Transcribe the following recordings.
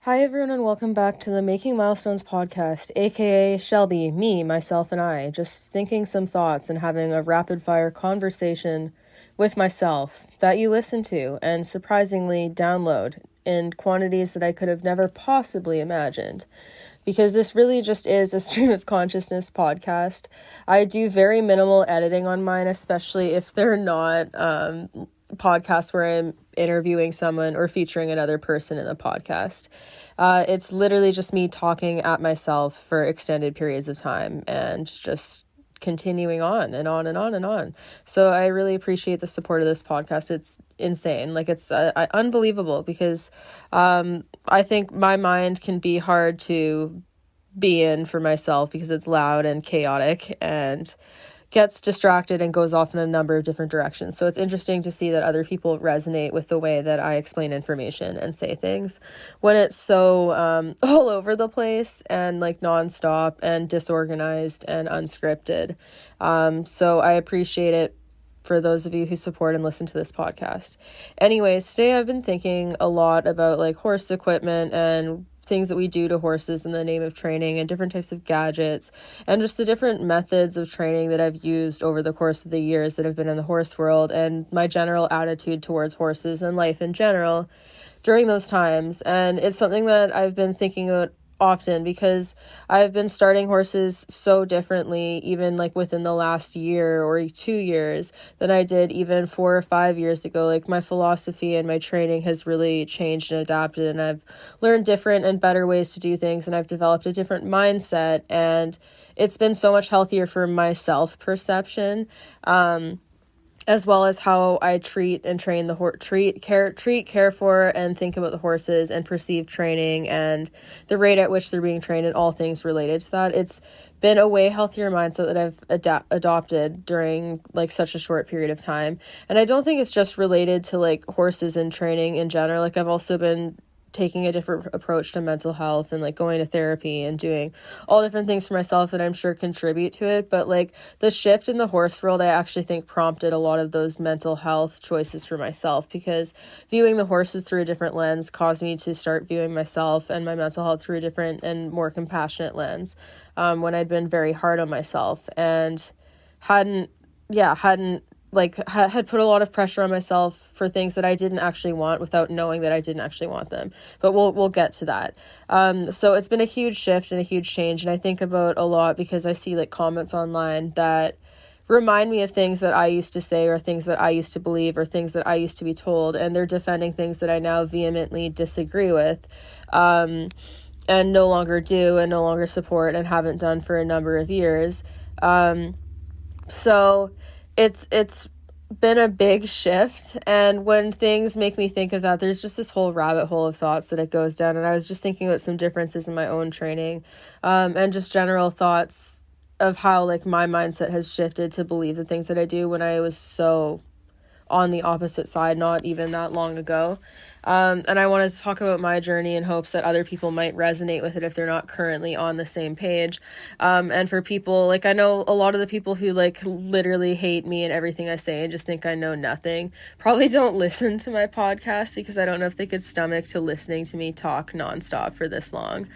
Hi everyone and welcome back to the Making Milestones podcast, aka Shelby, me, myself, and I, just thinking some thoughts and having a rapid fire conversation with myself that you listen to and surprisingly download in quantities that I could have never possibly imagined. Because this really just is a stream of consciousness podcast. I do very minimal editing on mine, especially if they're not podcasts where I'm interviewing someone or featuring another person in the podcast. It's literally just me talking at myself for extended periods of time and just continuing on and on and on and on. So I really appreciate the support of this podcast. It's insane. Like it's unbelievable because I think my mind can be hard to be in for myself because it's loud and chaotic and gets distracted and goes off in a number of different directions. So it's interesting to see that other people resonate with the way that I explain information and say things when it's so all over the place and like nonstop and disorganized and unscripted. So I appreciate it for those of you who support and listen to this podcast. Anyways, today I've been thinking a lot about like horse equipment and things that we do to horses in the name of training and different types of gadgets and just the different methods of training that I've used over the course of the years that I've been in the horse world and my general attitude towards horses and life in general during those times. And it's something that I've been thinking about often because I've been starting horses so differently even like within the last year or 2 years than I did even 4 or 5 years ago. Like my philosophy and my training has really changed and adapted, and I've learned different and better ways to do things, and I've developed a different mindset, and it's been so much healthier for my self-perception, as well as how I treat and train the care for and think about the horses and perceive training and the rate at which they're being trained and all things related to that. It's been a way healthier mindset that I've adopted during like such a short period of time. And I don't think it's just related to like horses and training in general. Like I've also been taking a different approach to mental health and like going to therapy and doing all different things for myself that I'm sure contribute to it. But like the shift in the horse world, I actually think prompted a lot of those mental health choices for myself, because viewing the horses through a different lens caused me to start viewing myself and my mental health through a different and more compassionate lens, when I'd been very hard on myself and hadn't had put a lot of pressure on myself for things that I didn't actually want without knowing that I didn't actually want them. But we'll get to that. So it's been a huge shift and a huge change. And I think about a lot because I see like comments online that remind me of things that I used to say or things that I used to believe or things that I used to be told. And they're defending things that I now vehemently disagree with, and no longer do and no longer support and haven't done for a number of years. So it's been a big shift, and when things make me think of that, there's just this whole rabbit hole of thoughts that it goes down. And I was just thinking about some differences in my own training, and just general thoughts of how like my mindset has shifted to believe the things that I do when I was so on the opposite side not even that long ago. And I wanted to talk about my journey in hopes that other people might resonate with it if they're not currently on the same page. And for people, like I know a lot of the people who like literally hate me and everything I say and just think I know nothing probably don't listen to my podcast because I don't know if they could stomach to listening to me talk nonstop for this long.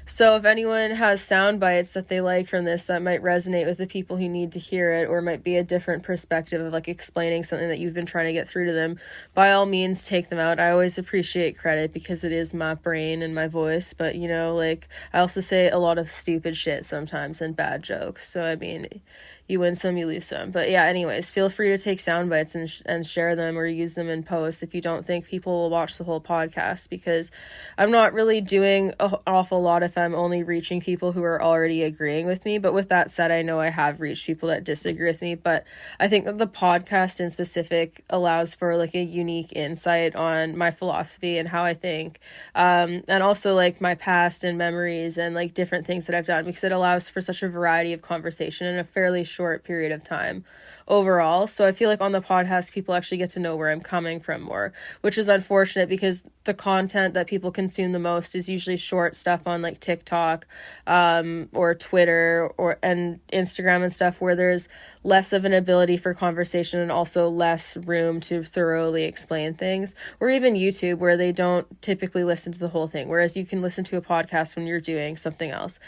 So if anyone has sound bites that they like from this that might resonate with the people who need to hear it, or might be a different perspective of like explaining something that you've been trying to get through to them, by all means take them out. I always appreciate credit because it is my brain and my voice, but you know, like I also say a lot of stupid shit sometimes and bad jokes. So I mean, you win some, you lose some. But yeah, anyways, feel free to take sound bites and share them or use them in posts if you don't think people will watch the whole podcast, because I'm not really doing an awful lot if I'm only reaching people who are already agreeing with me. But with that said, I know I have reached people that disagree with me, but I think that the podcast in specific allows for like a unique insight on my philosophy and how I think, and also like my past and memories and like different things that I've done, because it allows for such a variety of conversation in a fairly short period of time overall. So I feel like on the podcast, people actually get to know where I'm coming from more, which is unfortunate because the content that people consume the most is usually short stuff on like TikTok, or Twitter and Instagram and stuff, where there's less of an ability for conversation and also less room to thoroughly explain things, or even YouTube, where they don't typically listen to the whole thing, whereas you can listen to a podcast when you're doing something else.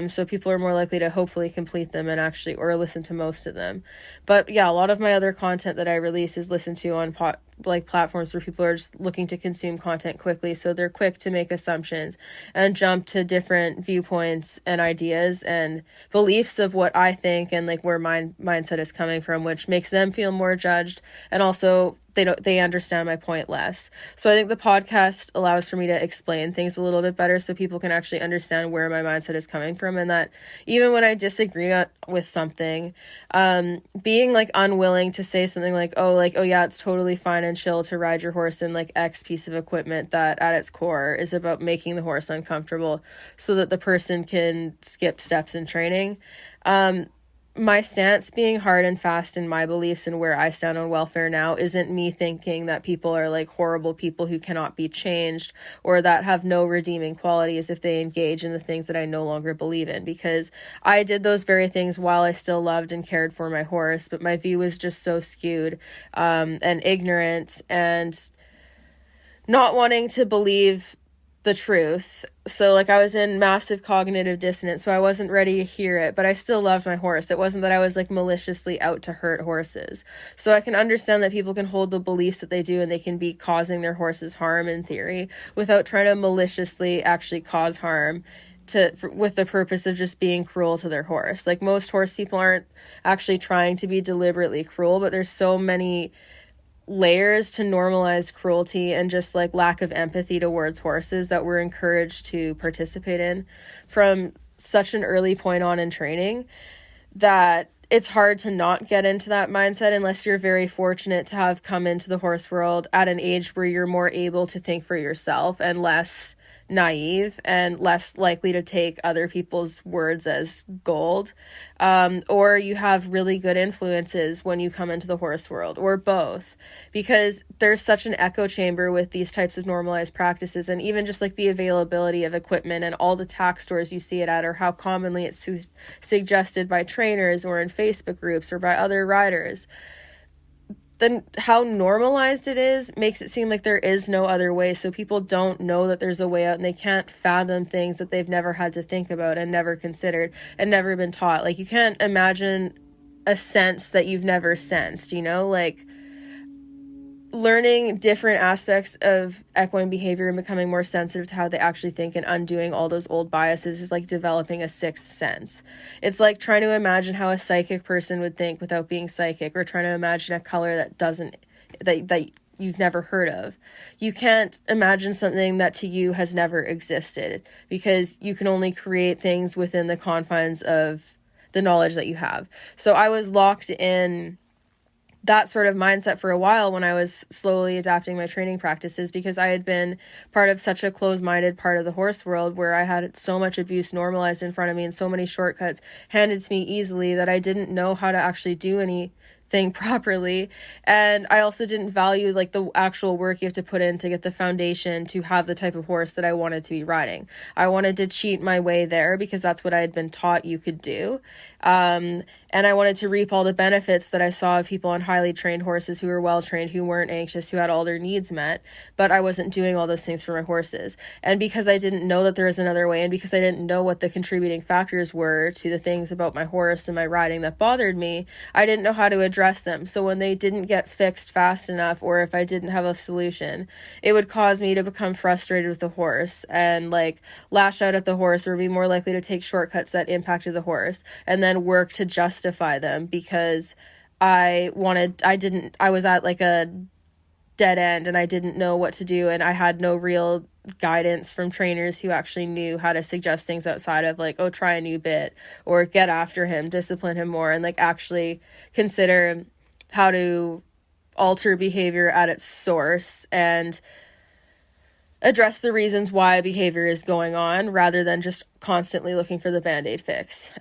So people are more likely to hopefully complete them and actually, or listen to most of them. But yeah, a lot of my other content that I release is listened to on platforms where people are just looking to consume content quickly, so they're quick to make assumptions and jump to different viewpoints and ideas and beliefs of what I think and like where my mindset is coming from, which makes them feel more judged, and also they understand my point less. So I think the podcast allows for me to explain things a little bit better so people can actually understand where my mindset is coming from, and that even when I disagree with something, being like unwilling to say something like, oh yeah, it's totally fine and chill to ride your horse in like X piece of equipment that at its core is about making the horse uncomfortable so that the person can skip steps in training. My stance being hard and fast in my beliefs and where I stand on welfare now isn't me thinking that people are like horrible people who cannot be changed or that have no redeeming qualities if they engage in the things that I no longer believe in, because I did those very things while I still loved and cared for my horse, but my view was just so skewed and ignorant and not wanting to believe the truth. So like I was in massive cognitive dissonance, so I wasn't ready to hear it, but I still loved my horse. It wasn't that I was like maliciously out to hurt horses. So I can understand that people can hold the beliefs that they do and they can be causing their horses harm in theory without trying to maliciously actually cause harm with the purpose of just being cruel to their horse. Like most horse people aren't actually trying to be deliberately cruel, but there's so many layers to normalize cruelty and just like lack of empathy towards horses that we're encouraged to participate in from such an early point on in training that it's hard to not get into that mindset unless you're very fortunate to have come into the horse world at an age where you're more able to think for yourself and less naive and less likely to take other people's words as gold, or you have really good influences when you come into the horse world, or both, because there's such an echo chamber with these types of normalized practices, and even just like the availability of equipment and all the tack stores you see it at, or how commonly it's suggested by trainers or in Facebook groups or by other riders. Then how normalized it is makes it seem like there is no other way. So people don't know that there's a way out and they can't fathom things that they've never had to think about and never considered and never been taught. Like you can't imagine a sense that you've never sensed, you know, like learning different aspects of equine behavior and becoming more sensitive to how they actually think and undoing all those old biases is like developing a sixth sense. It's like trying to imagine how a psychic person would think without being psychic, or trying to imagine a color that you've never heard of. You can't imagine something that to you has never existed, because you can only create things within the confines of the knowledge that you have. So I was locked in that sort of mindset for a while when I was slowly adapting my training practices, because I had been part of such a closed-minded part of the horse world where I had so much abuse normalized in front of me and so many shortcuts handed to me easily that I didn't know how to actually do anything properly. And I also didn't value like the actual work you have to put in to get the foundation to have the type of horse that I wanted to be riding. I wanted to cheat my way there because that's what I had been taught you could do. And I wanted to reap all the benefits that I saw of people on highly trained horses who were well trained, who weren't anxious, who had all their needs met, but I wasn't doing all those things for my horses. And because I didn't know that there was another way, and because I didn't know what the contributing factors were to the things about my horse and my riding that bothered me, I didn't know how to address them. So when they didn't get fixed fast enough, or if I didn't have a solution, it would cause me to become frustrated with the horse and like lash out at the horse, or be more likely to take shortcuts that impacted the horse and then work to justify them because I was at like a dead end and I didn't know what to do, and I had no real guidance from trainers who actually knew how to suggest things outside of like, oh, try a new bit, or get after him, discipline him more, and like actually consider how to alter behavior at its source and address the reasons why behavior is going on rather than just constantly looking for the Band-Aid fix.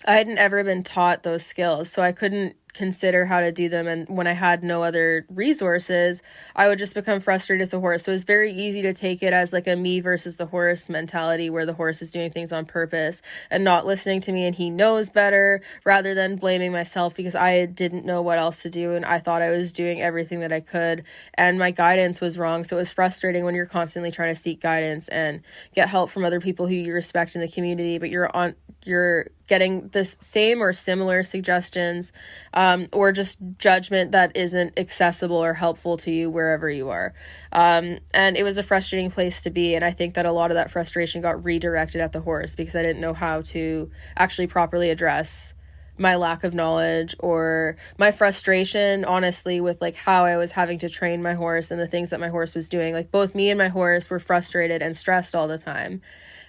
I hadn't ever been taught those skills, so I couldn't consider how to do them, and when I had no other resources, I would just become frustrated with the horse. So it was very easy to take it as like a me versus the horse mentality, where the horse is doing things on purpose and not listening to me and he knows better, rather than blaming myself because I didn't know what else to do and I thought I was doing everything that I could and my guidance was wrong. So it was frustrating when you're constantly trying to seek guidance and get help from other people who you respect in the community, but you're getting the same or similar suggestions, or just judgment that isn't accessible or helpful to you wherever you are. And it was a frustrating place to be. And I think that a lot of that frustration got redirected at the horse because I didn't know how to actually properly address my lack of knowledge or my frustration, honestly, with like how I was having to train my horse and the things that my horse was doing. Like both me and my horse were frustrated and stressed all the time.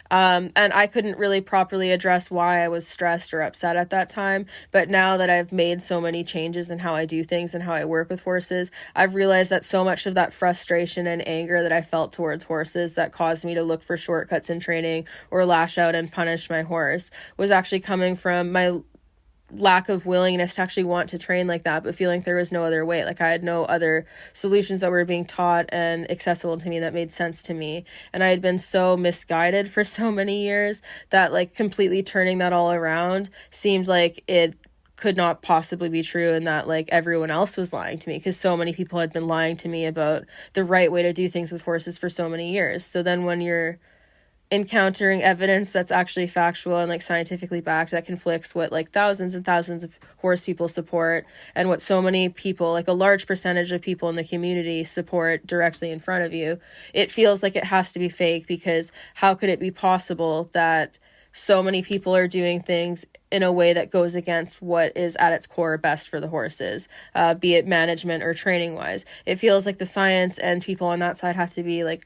And I couldn't really properly address why I was stressed or upset at that time. But now that I've made so many changes in how I do things and how I work with horses, I've realized that so much of that frustration and anger that I felt towards horses that caused me to look for shortcuts in training or lash out and punish my horse was actually coming from my lack of willingness to actually want to train like that, but feeling there was no other way. Like I had no other solutions that were being taught and accessible to me that made sense to me. And I had been so misguided for so many years that like completely turning that all around seemed like it could not possibly be true, and that like everyone else was lying to me because so many people had been lying to me about the right way to do things with horses for so many years. So then when you're encountering evidence that's actually factual and like scientifically backed that conflicts what like thousands and thousands of horse people support and what so many people, like a large percentage of people in the community, support directly in front of you, it feels like it has to be fake, because how could it be possible that so many people are doing things in a way that goes against what is at its core best for the horses, be it management or training wise? It feels like the science and people on that side have to be like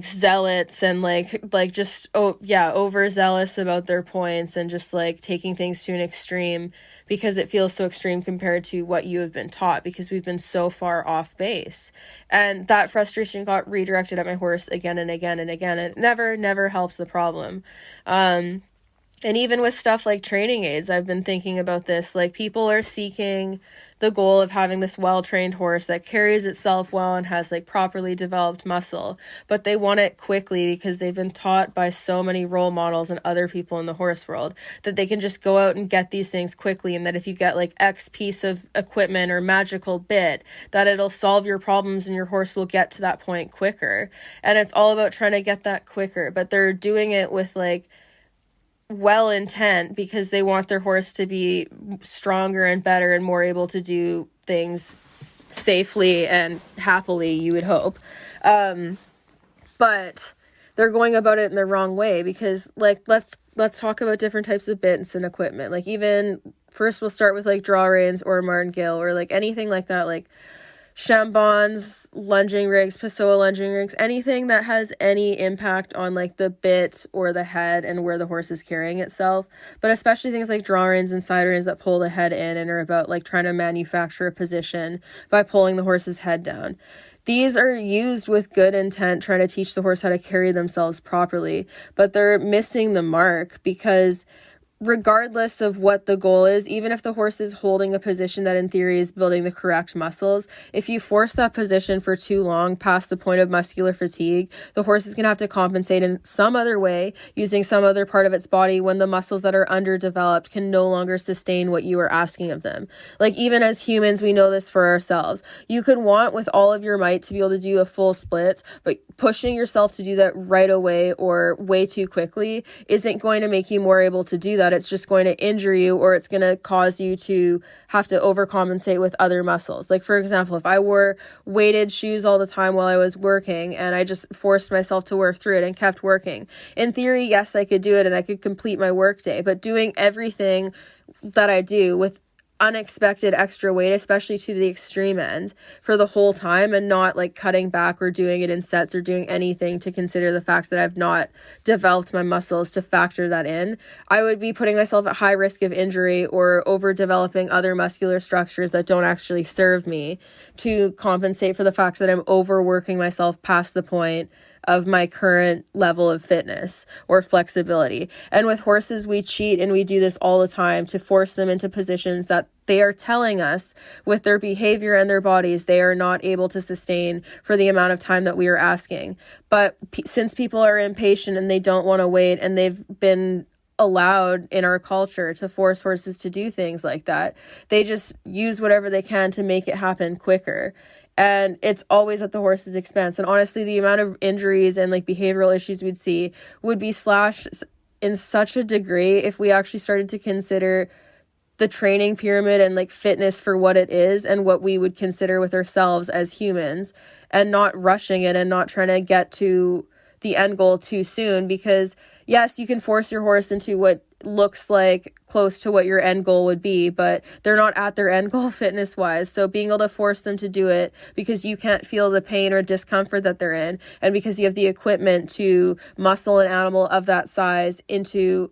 zealots and like just overzealous about their points and just like taking things to an extreme because it feels so extreme compared to what you have been taught, because we've been so far off base. And that frustration got redirected at my horse again and again and again. It never helps the problem. And even with stuff like training aids, I've been thinking about this. Like people are seeking the goal of having this well-trained horse that carries itself well and has like properly developed muscle, but they want it quickly because they've been taught by so many role models and other people in the horse world that they can just go out and get these things quickly, and that if you get like X piece of equipment or magical bit, that it'll solve your problems and your horse will get to that point quicker. And it's all about trying to get that quicker, but they're doing it with like well intent because they want their horse to be stronger and better and more able to do things safely and happily, you would hope. But they're going about it in the wrong way, because like let's talk about different types of bits and equipment. Like even first we'll start with like draw reins or martingale or like anything like that, like Chambon's lunging rigs, Pessoa lunging rigs, anything that has any impact on like the bit or the head and where the horse is carrying itself, but especially things like draw reins and side reins that pull the head in and are about like trying to manufacture a position by pulling the horse's head down. These are used with good intent, trying to teach the horse how to carry themselves properly, but they're missing the mark, because regardless of what the goal is, even if the horse is holding a position that in theory is building the correct muscles, if you force that position for too long past the point of muscular fatigue, the horse is going to have to compensate in some other way using some other part of its body when the muscles that are underdeveloped can no longer sustain what you are asking of them. Like even as humans, we know this for ourselves. You could want with all of your might to be able to do a full split, but pushing yourself to do that right away or way too quickly isn't going to make you more able to do that. It's just going to injure you, or it's going to cause you to have to overcompensate with other muscles. Like for example, if I wore weighted shoes all the time while I was working and I just forced myself to work through it and kept working, in theory, yes, I could do it and I could complete my work day, but doing everything that I do with unexpected extra weight, especially to the extreme end, for the whole time, and not like cutting back or doing it in sets or doing anything to consider the fact that I've not developed my muscles to factor that in, I would be putting myself at high risk of injury or overdeveloping other muscular structures that don't actually serve me to compensate for the fact that I'm overworking myself past the point of my current level of fitness or flexibility. And with horses, we cheat, and we do this all the time to force them into positions that they are telling us with their behavior and their bodies they are not able to sustain for the amount of time that we are asking. But since people are impatient and they don't want to wait, and they've been allowed in our culture to force horses to do things like that, they just use whatever they can to make it happen quicker. And it's always at the horse's expense. And honestly, the amount of injuries and like behavioral issues we'd see would be slashed in such a degree if we actually started to consider the training pyramid and like fitness for what it is and what we would consider with ourselves as humans, and not rushing it and not trying to get to the end goal too soon. Because yes, you can force your horse into what looks like close to what your end goal would be, but they're not at their end goal fitness wise. So being able to force them to do it because you can't feel the pain or discomfort that they're in, and because you have the equipment to muscle an animal of that size into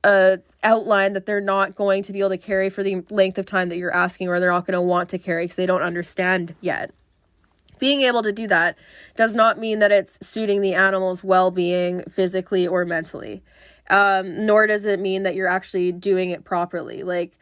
a outline that they're not going to be able to carry for the length of time that you're asking, or they're not going to want to carry because they don't understand yet. Being able to do that does not mean that it's suiting the animal's well-being physically or mentally. Nor does it mean that you're actually doing it properly. Like,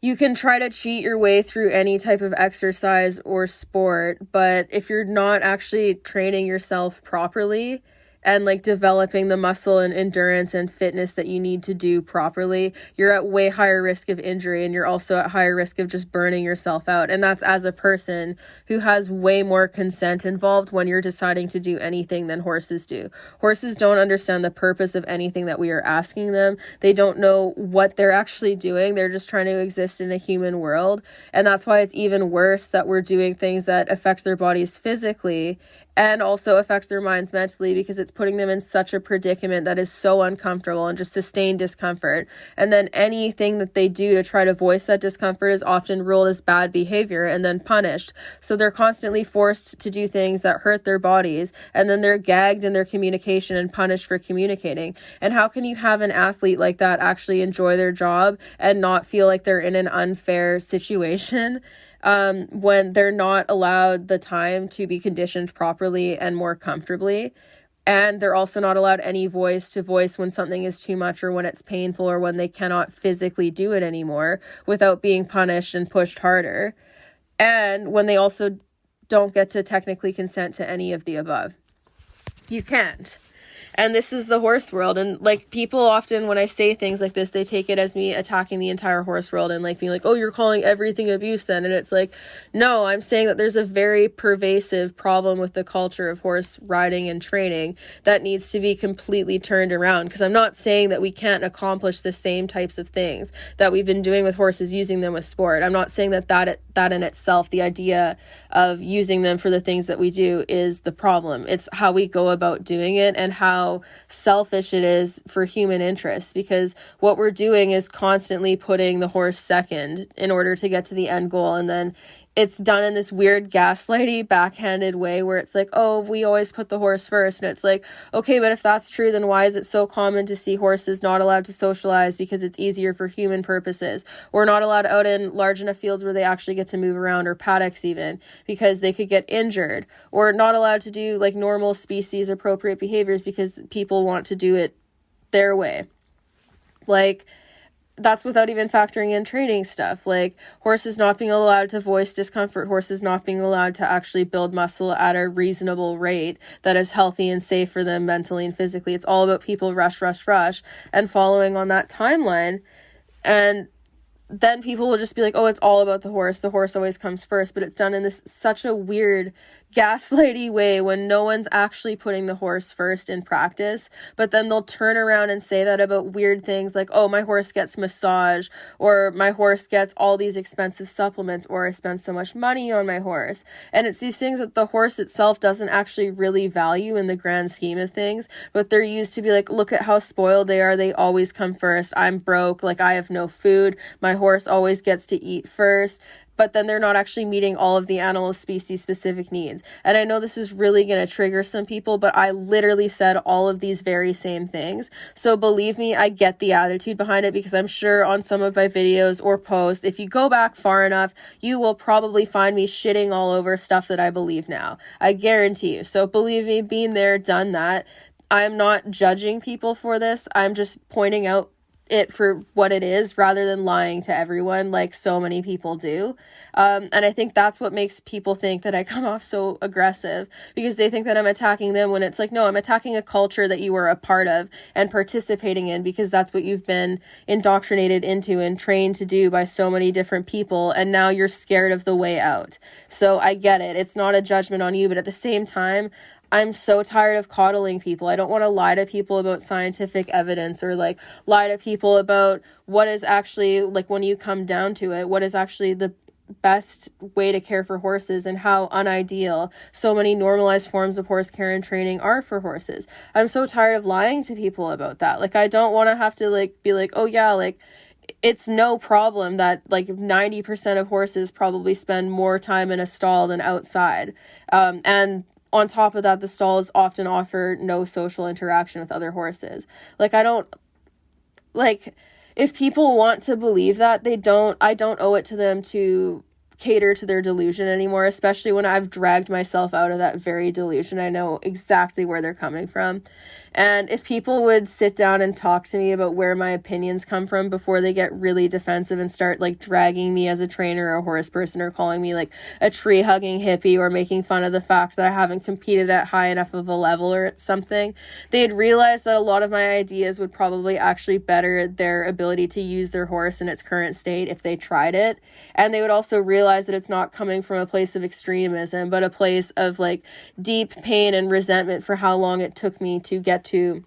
you can try to cheat your way through any type of exercise or sport, but if you're not actually training yourself properly and like developing the muscle and endurance and fitness that you need to do properly, you're at way higher risk of injury, and you're also at higher risk of just burning yourself out. And that's as a person who has way more consent involved when you're deciding to do anything than horses do. Horses don't understand the purpose of anything that we are asking them. They don't know what they're actually doing. They're just trying to exist in a human world. And that's why it's even worse that we're doing things that affect their bodies physically and also affects their minds mentally, because it's putting them in such a predicament that is so uncomfortable and just sustained discomfort. And then anything that they do to try to voice that discomfort is often ruled as bad behavior and then punished. So they're constantly forced to do things that hurt their bodies, and then they're gagged in their communication and punished for communicating. And how can you have an athlete like that actually enjoy their job and not feel like they're in an unfair situation? When they're not allowed the time to be conditioned properly and more comfortably. And they're also not allowed any voice to voice when something is too much, or when it's painful, or when they cannot physically do it anymore without being punished and pushed harder. And when they also don't get to technically consent to any of the above. You can't. And this is the horse world. And like, people often, when I say things like this, they take it as me attacking the entire horse world and like being like, oh, you're calling everything abuse then. And it's like, no, I'm saying that there's a very pervasive problem with the culture of horse riding and training that needs to be completely turned around. Because I'm not saying that we can't accomplish the same types of things that we've been doing with horses, using them with sport. I'm not saying that in itself, the idea of using them for the things that we do, is the problem. It's how we go about doing it and how selfish it is for human interests, because what we're doing is constantly putting the horse second in order to get to the end goal. And then it's done in this weird gaslighty backhanded way where it's like, oh, we always put the horse first. And it's like, okay, but if that's true, then why is it so common to see horses not allowed to socialize because it's easier for human purposes, or not allowed out in large enough fields where they actually get to move around, or paddocks even, because they could get injured, or not allowed to do like normal species appropriate behaviors because people want to do it their way? Like, that's without even factoring in training stuff, like horses not being allowed to voice discomfort, horses not being allowed to actually build muscle at a reasonable rate that is healthy and safe for them mentally and physically. It's all about people rush and following on that timeline. And then people will just be like, oh, it's all about the horse always comes first. But it's done in this such a weird gaslighty way when no one's actually putting the horse first in practice. But then they'll turn around and say that about weird things like, oh, my horse gets massage, or my horse gets all these expensive supplements, or I spend so much money on my horse. And it's these things that the horse itself doesn't actually really value in the grand scheme of things, but they're used to be like, look at how spoiled they are, they always come first, I'm broke, like I have no food, my horse always gets to eat first, but then they're not actually meeting all of the animal species specific needs. And I know this is really going to trigger some people, but I literally said all of these very same things. So believe me, I get the attitude behind it, because I'm sure on some of my videos or posts, if you go back far enough, you will probably find me shitting all over stuff that I believe now. I guarantee you. So believe me, being there, done that. I'm not judging people for this. I'm just pointing out it for what it is, rather than lying to everyone like so many people do. And I think that's what makes people think that I come off so aggressive, because they think that I'm attacking them, when it's like, no, I'm attacking a culture that you were a part of and participating in, because that's what you've been indoctrinated into and trained to do by so many different people, and now you're scared of the way out. So I get it. It's not a judgment on you, but at the same time, I'm so tired of coddling people. I don't want to lie to people about scientific evidence, or like lie to people about what is actually, like, when you come down to it, what is actually the best way to care for horses, and how unideal so many normalized forms of horse care and training are for horses. I'm so tired of lying to people about that. Like, I don't want to have to like be like, oh yeah, like, it's no problem that like 90% of horses probably spend more time in a stall than outside. And on top of that, the stalls often offer no social interaction with other horses. Like, I don't, like, if people want to believe that, I don't owe it to them to cater to their delusion anymore, especially when I've dragged myself out of that very delusion. I know exactly where they're coming from. And if people would sit down and talk to me about where my opinions come from before they get really defensive and start like dragging me as a trainer or a horse person, or calling me like a tree hugging hippie, or making fun of the fact that I haven't competed at high enough of a level or something, they'd realize that a lot of my ideas would probably actually better their ability to use their horse in its current state if they tried it. And they would also realize that it's not coming from a place of extremism, but a place of like deep pain and resentment for how long it took me to get to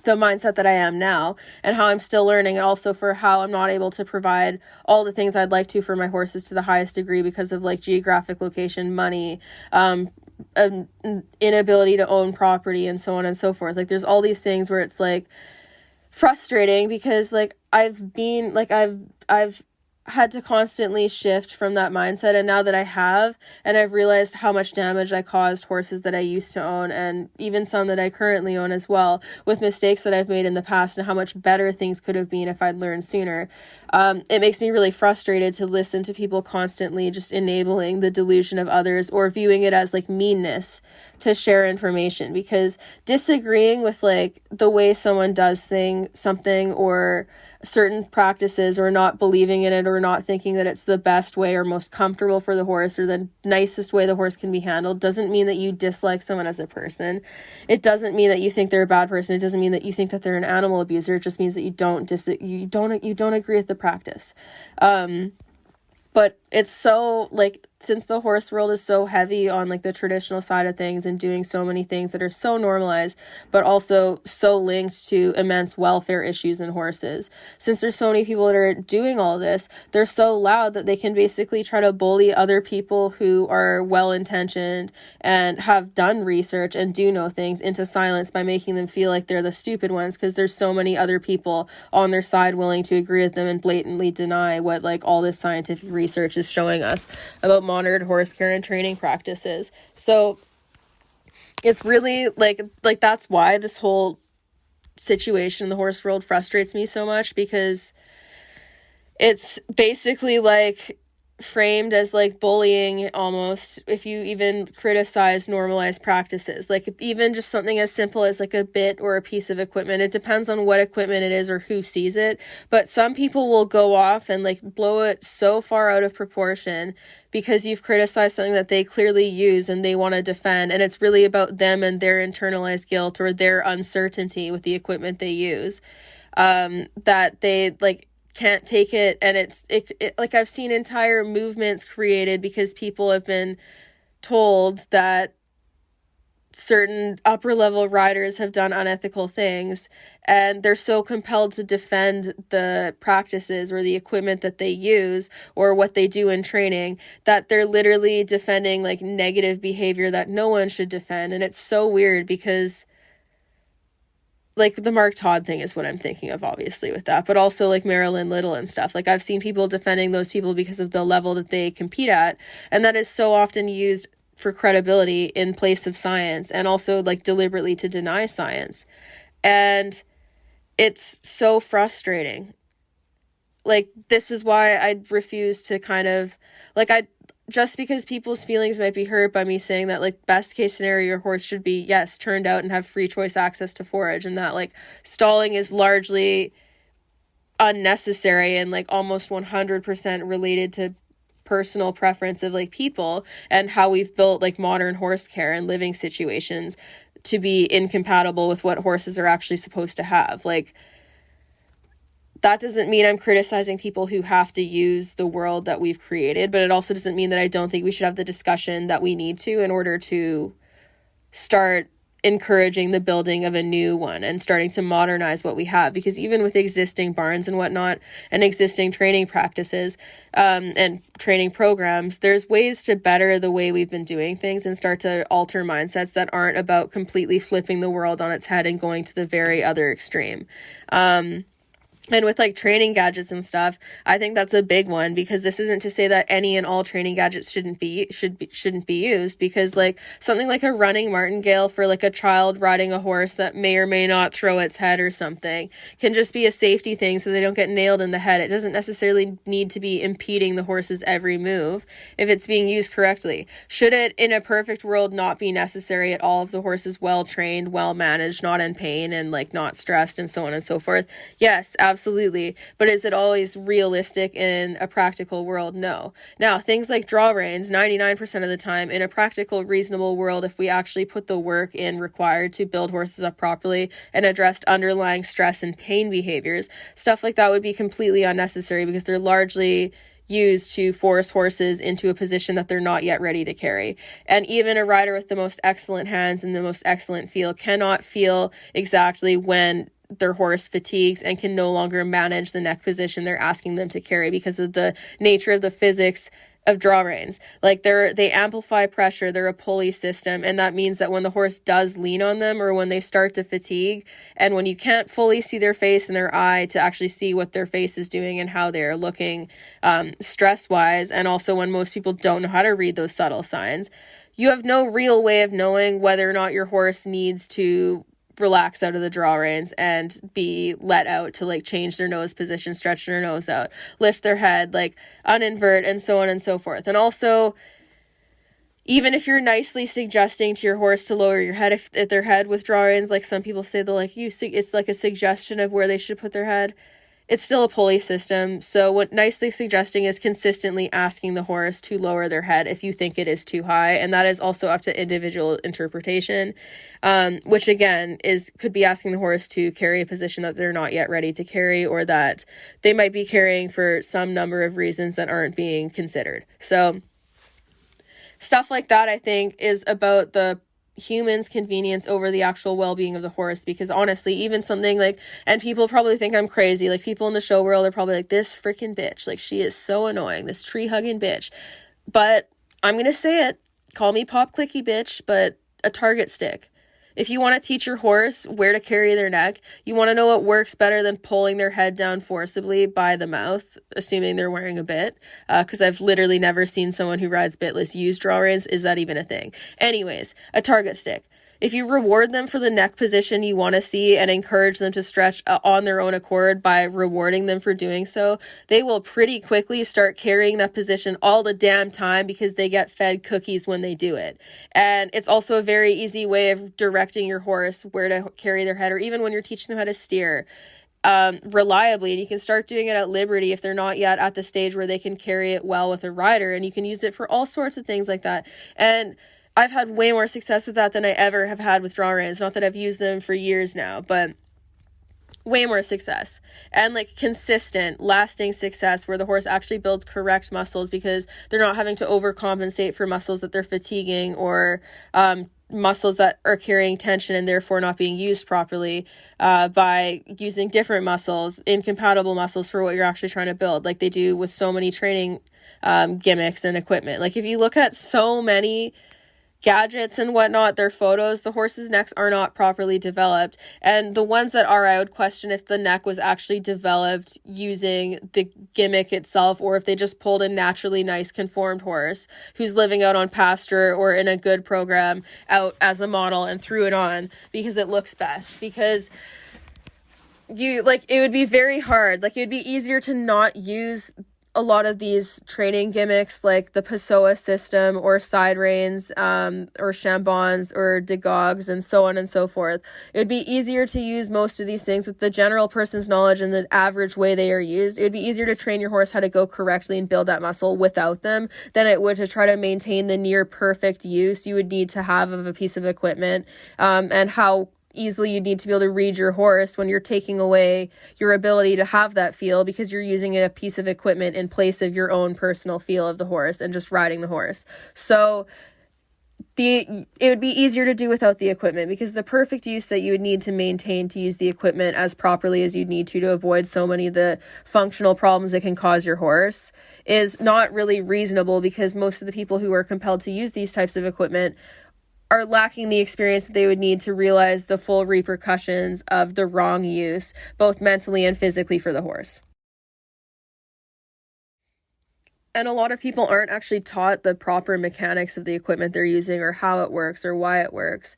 the mindset that I am now, and how I'm still learning, and also for how I'm not able to provide all the things I'd like to for my horses to the highest degree because of like geographic location, money, an inability to own property, and so on and so forth. Like, there's all these things where it's like frustrating, because like I've had to constantly shift from that mindset. And now that I have, and I've realized how much damage I caused horses that I used to own, and even some that I currently own as well, with mistakes that I've made in the past, and how much better things could have been if I'd learned sooner. It makes me really frustrated to listen to people constantly just enabling the delusion of others, or viewing it as like meanness to share information, because disagreeing with like the way someone does something or certain practices, or not believing in it, or not thinking that it's the best way or most comfortable for the horse, or the nicest way the horse can be handled, doesn't mean that you dislike someone as a person. It doesn't mean that you think they're a bad person. It doesn't mean that you think that they're an animal abuser. It just means that you don't agree with the practice. But it's so like, since the horse world is so heavy on like the traditional side of things, and doing so many things that are so normalized, but also so linked to immense welfare issues in horses, since there's so many people that are doing all this, they're so loud that they can basically try to bully other people who are well-intentioned and have done research and do know things into silence, by making them feel like they're the stupid ones, because there's so many other people on their side willing to agree with them and blatantly deny what like all this scientific research is showing us about modern horse care and training practices. So it's really like that's why this whole situation in the horse world frustrates me so much, because it's basically like framed as like bullying almost if you even criticize normalized practices. Like, even just something as simple as like a bit or a piece of equipment, it depends on what equipment it is or who sees it, but some people will go off and like blow it so far out of proportion because you've criticized something that they clearly use and they want to defend, and it's really about them and their internalized guilt or their uncertainty with the equipment they use, that they like can't take it. And it's like, I've seen entire movements created because people have been told that certain upper level riders have done unethical things, and they're so compelled to defend the practices or the equipment that they use or what they do in training, that they're literally defending like negative behavior that no one should defend. And it's so weird, because like the Mark Todd thing is what I'm thinking of, obviously, with that, but also like Marilyn Little and stuff. Like, I've seen people defending those people because of the level that they compete at, and that is so often used for credibility in place of science, and also like deliberately to deny science. And it's so frustrating. Like, this is why I refuse to kind of, like, just because people's feelings might be hurt by me saying that, like, best case scenario, your horse should be, yes, turned out and have free choice access to forage, and that, like, stalling is largely unnecessary and, like, almost 100% related to personal preference of, like, people and how we've built, like, modern horse care and living situations to be incompatible with what horses are actually supposed to have. Like, that doesn't mean I'm criticizing people who have to use the world that we've created, but it also doesn't mean that I don't think we should have the discussion that we need to in order to start encouraging the building of a new one and starting to modernize what we have. Because even with existing barns and whatnot and existing training practices and training programs, there's ways to better the way we've been doing things and start to alter mindsets that aren't about completely flipping the world on its head and going to the very other extreme. And with like training gadgets and stuff, I think that's a big one, because this isn't to say that any and all training gadgets shouldn't be used, because like something like a running martingale for like a child riding a horse that may or may not throw its head or something can just be a safety thing so they don't get nailed in the head. It doesn't necessarily need to be impeding the horse's every move if it's being used correctly. Should it, in a perfect world, not be necessary at all if the horse is well trained, well managed, not in pain, and like not stressed, and so on and so forth? Yes, absolutely. But is it always realistic in a practical world? No. Now, things like draw reins, 99% of the time, in a practical, reasonable world, if we actually put the work in required to build horses up properly and addressed underlying stress and pain behaviors, stuff like that would be completely unnecessary, because they're largely used to force horses into a position that they're not yet ready to carry. And even a rider with the most excellent hands and the most excellent feel cannot feel exactly when their horse fatigues and can no longer manage the neck position they're asking them to carry, because of the nature of the physics of draw reins. Like, they amplify pressure, they're a pulley system, and that means that when the horse does lean on them, or when they start to fatigue, and when you can't fully see their face and their eye to actually see what their face is doing and how they're looking stress-wise, and also when most people don't know how to read those subtle signs, you have no real way of knowing whether or not your horse needs to relax out of the draw reins and be let out to like change their nose position, stretch their nose out, lift their head, like uninvert, and so on and so forth. And also, even if you're nicely suggesting to your horse to lower your head, if their head with draw reins, like some people say, they'll like it's like a suggestion of where they should put their head. It's still a pulley system. So what nicely suggesting is consistently asking the horse to lower their head if you think it is too high. And that is also up to individual interpretation, which again could be asking the horse to carry a position that they're not yet ready to carry, or that they might be carrying for some number of reasons that aren't being considered. So stuff like that, I think, is about the humans' convenience over the actual well-being of the horse. Because honestly, even something like, and people probably think I'm crazy, like people in the show world are probably like, this freaking bitch, like she is so annoying, this tree-hugging bitch. But I'm gonna say it, call me pop clicky bitch, but a target stick. If you want to teach your horse where to carry their neck, you want to know what works better than pulling their head down forcibly by the mouth, assuming they're wearing a bit, because I've literally never seen someone who rides bitless use draw reins. Is that even a thing? Anyways, a target stick. If you reward them for the neck position you want to see and encourage them to stretch on their own accord by rewarding them for doing so, they will pretty quickly start carrying that position all the damn time, because they get fed cookies when they do it. And it's also a very easy way of directing your horse where to carry their head, or even when you're teaching them how to steer reliably. And you can start doing it at liberty if they're not yet at the stage where they can carry it well with a rider, and you can use it for all sorts of things like that. And I've had way more success with that than I ever have had with draw reins. Not that I've used them for years now, but way more success, and like consistent, lasting success where the horse actually builds correct muscles, because they're not having to overcompensate for muscles that they're fatiguing, or muscles that are carrying tension and therefore not being used properly, by using different muscles, incompatible muscles, for what you're actually trying to build, like they do with so many training gimmicks and equipment. Like if you look at so many gadgets and whatnot, their photos, the horses' necks are not properly developed. And the ones that are, I would question if the neck was actually developed using the gimmick itself, or if they just pulled a naturally nice conformed horse who's living out on pasture or in a good program out as a model and threw it on because it looks best. Because it would be very hard. Like, it would be easier to not use a lot of these training gimmicks like the Pessoa system or side reins, or Chambons or Degogs and so on and so forth. It would be easier to use most of these things with the general person's knowledge and the average way they are used. It would be easier to train your horse how to go correctly and build that muscle without them than it would to try to maintain the near perfect use you would need to have of a piece of equipment, and how easily you need to be able to read your horse when you're taking away your ability to have that feel because you're using a piece of equipment in place of your own personal feel of the horse and just riding the horse. So it would be easier to do without the equipment, because the perfect use that you would need to maintain to use the equipment as properly as you'd need to avoid so many of the functional problems it can cause your horse is not really reasonable, because most of the people who are compelled to use these types of equipment are lacking the experience that they would need to realize the full repercussions of the wrong use, both mentally and physically, for the horse. And a lot of people aren't actually taught the proper mechanics of the equipment they're using, or how it works, or why it works.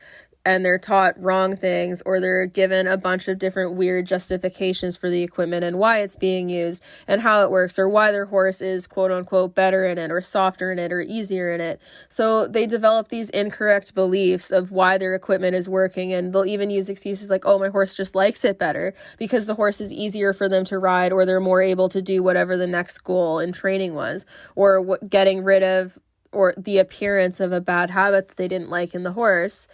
And they're taught wrong things, or they're given a bunch of different weird justifications for the equipment and why it's being used and how it works, or why their horse is quote unquote better in it or softer in it or easier in it. So they develop these incorrect beliefs of why their equipment is working, and they'll even use excuses like, oh, my horse just likes it better because the horse is easier for them to ride, or they're more able to do whatever the next goal in training was, or getting rid of or the appearance of a bad habit that they didn't like in the horse.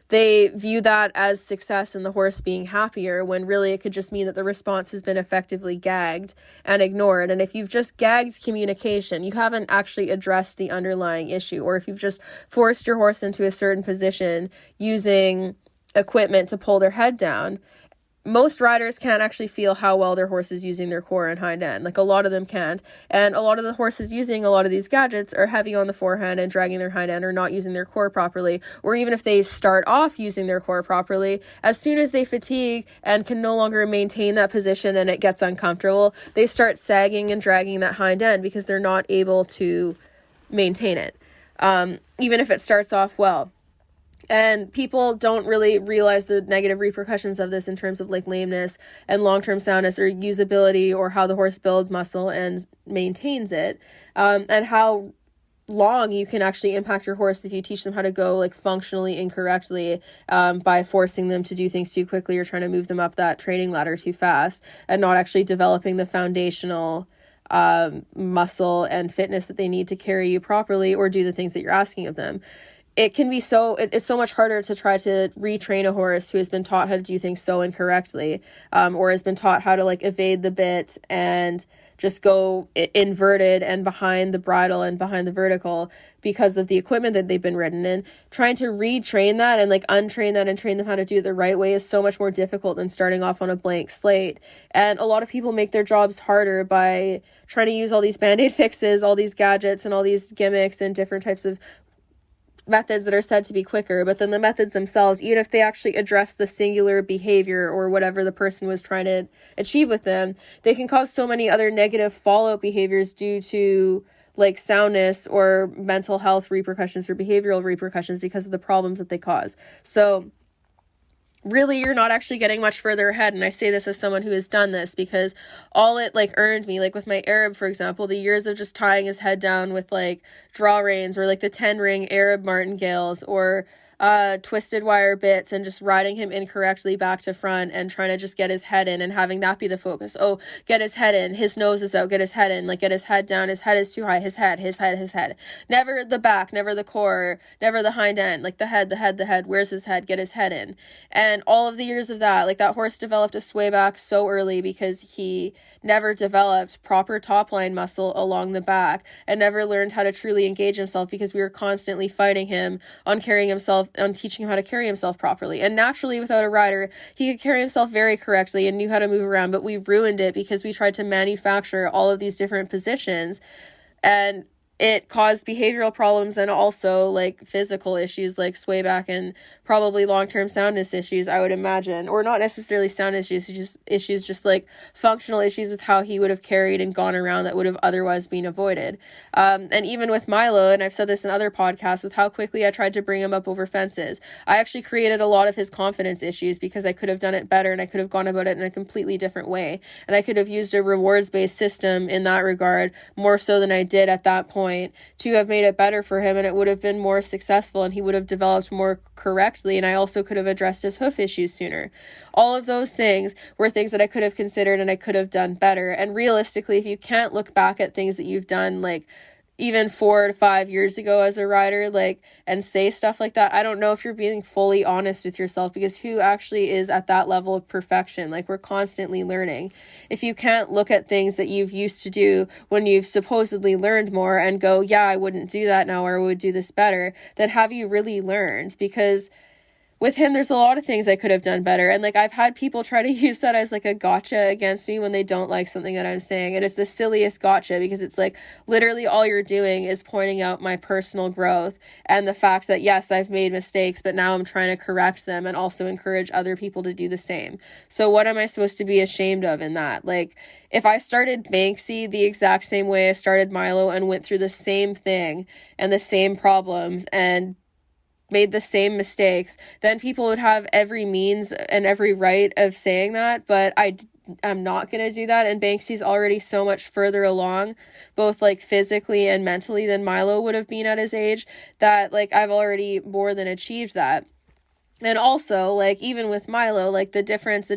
They view that as success in the horse being happier, when really it could just mean that the response has been effectively gagged and ignored. And if you've just gagged communication, you haven't actually addressed the underlying issue. Or if you've just forced your horse into a certain position using equipment to pull their head down, most riders can't actually feel how well their horse is using their core and hind end. Like, a lot of them can't. And a lot of the horses using a lot of these gadgets are heavy on the forehand and dragging their hind end, or not using their core properly. Or even if they start off using their core properly, as soon as they fatigue and can no longer maintain that position and it gets uncomfortable, they start sagging and dragging that hind end because they're not able to maintain it, even if it starts off well. And people don't really realize the negative repercussions of this in terms of like lameness and long-term soundness or usability, or how the horse builds muscle and maintains it, and how long you can actually impact your horse if you teach them how to go like functionally incorrectly, by forcing them to do things too quickly or trying to move them up that training ladder too fast, and not actually developing the foundational muscle and fitness that they need to carry you properly or do the things that you're asking of them. It's so much harder to try to retrain a horse who has been taught how to do things so incorrectly, or has been taught how to like evade the bit and just go inverted and behind the bridle and behind the vertical because of the equipment that they've been ridden in. Trying to retrain that and like untrain that and train them how to do it the right way is so much more difficult than starting off on a blank slate. And a lot of people make their jobs harder by trying to use all these band-aid fixes, all these gadgets and all these gimmicks and different types of methods that are said to be quicker, but then the methods themselves, even if they actually address the singular behavior or whatever the person was trying to achieve with them, they can cause so many other negative follow-up behaviors due to like soundness or mental health repercussions or behavioral repercussions because of the problems that they cause. So really, you're not actually getting much further ahead. And I say this as someone who has done this, because all it like earned me, like with my Arab, for example, the years of just tying his head down with like draw reins or like the 10-ring Arab martingales or twisted wire bits and just riding him incorrectly back to front and trying to just get his head in and having that be the focus. Oh, get his head in, his nose is out, get his head in, like get his head down, his head is too high, his head. Never the back, never the core, never the hind end, like the head, where's his head, get his head in. And all of the years of that, like that horse developed a sway back so early because he never developed proper top line muscle along the back and never learned how to truly engage himself because we were constantly fighting him on teaching him how to carry himself properly. And naturally, without a rider, he could carry himself very correctly and knew how to move around, but we ruined it because we tried to manufacture all of these different positions, and it caused behavioral problems and also like physical issues like sway back and probably long-term soundness issues, I would imagine, or not necessarily sound issues, just like functional issues with how he would have carried and gone around that would have otherwise been avoided. And even with Milo, and I've said this in other podcasts, with how quickly I tried to bring him up over fences, I actually created a lot of his confidence issues because I could have done it better and I could have gone about it in a completely different way. And I could have used a rewards-based system in that regard more so than I did at that point to have made it better for him, and it would have been more successful and he would have developed more correctly, and I also could have addressed his hoof issues sooner. All of those things were things that I could have considered and I could have done better. And realistically, if you can't look back at things that you've done like even 4 to 5 years ago as a rider, like, and say stuff like that, I don't know if you're being fully honest with yourself, because who actually is at that level of perfection? Like, we're constantly learning. If you can't look at things that you've used to do when you've supposedly learned more and go, yeah, I wouldn't do that now, or I would do this better, then have you really learned? Because with him, there's a lot of things I could have done better. And like, I've had people try to use that as like a gotcha against me when they don't like something that I'm saying. And it's the silliest gotcha, because it's like literally all you're doing is pointing out my personal growth and the fact that, yes, I've made mistakes, but now I'm trying to correct them and also encourage other people to do the same. So what am I supposed to be ashamed of in that? Like, if I started Banksy the exact same way I started Milo and went through the same thing and the same problems and made the same mistakes, then people would have every means and every right of saying that. But I'm not going to do that. And Banksy's already so much further along, both like physically and mentally, than Milo would have been at his age, that like I've already more than achieved that. And also, like, even with Milo, like, the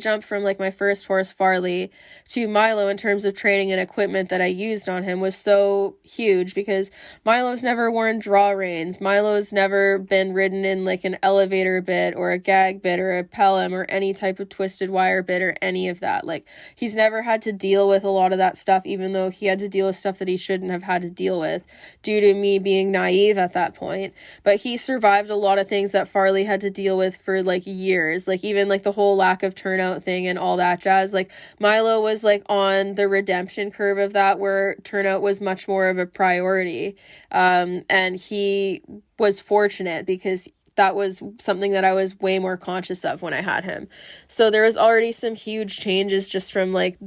jump from, like, my first horse, Farley, to Milo in terms of training and equipment that I used on him was so huge, because Milo's never worn draw reins. Milo's never been ridden in, like, an elevator bit or a gag bit or a pelham or any type of twisted wire bit or any of that. Like, he's never had to deal with a lot of that stuff, even though he had to deal with stuff that he shouldn't have had to deal with due to me being naive at that point. But he survived a lot of things that Farley had to deal with for like years, like even like the whole lack of turnout thing and all that jazz. Like, Milo was like on the redemption curve of that, where turnout was much more of a priority, and he was fortunate because that was something that I was way more conscious of when I had him. So there was already some huge changes just from like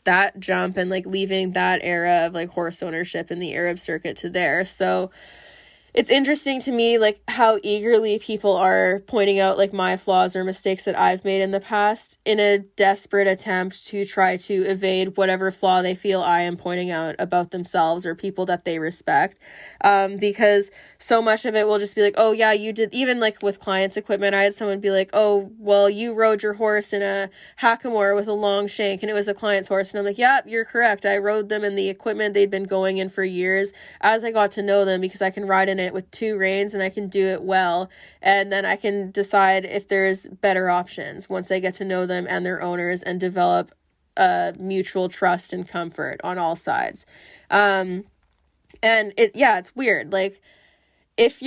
that jump and like leaving that era of like horse ownership in the Arab circuit to there. So it's interesting to me, like, how eagerly people are pointing out, like, my flaws or mistakes that I've made in the past in a desperate attempt to try to evade whatever flaw they feel I am pointing out about themselves or people that they respect. Because so much of it will just be like, oh, yeah, you did, even, like, with clients' equipment, I had someone be like, oh, well, you rode your horse in a hackamore with a long shank, and it was a client's horse. And I'm like, yeah, you're correct. I rode them in the equipment they'd been going in for years as I got to know them, because I can ride in it with 2 reins and I can do it well, and then I can decide if there's better options once I get to know them and their owners and develop mutual trust and comfort on all sides. And it's weird, like, if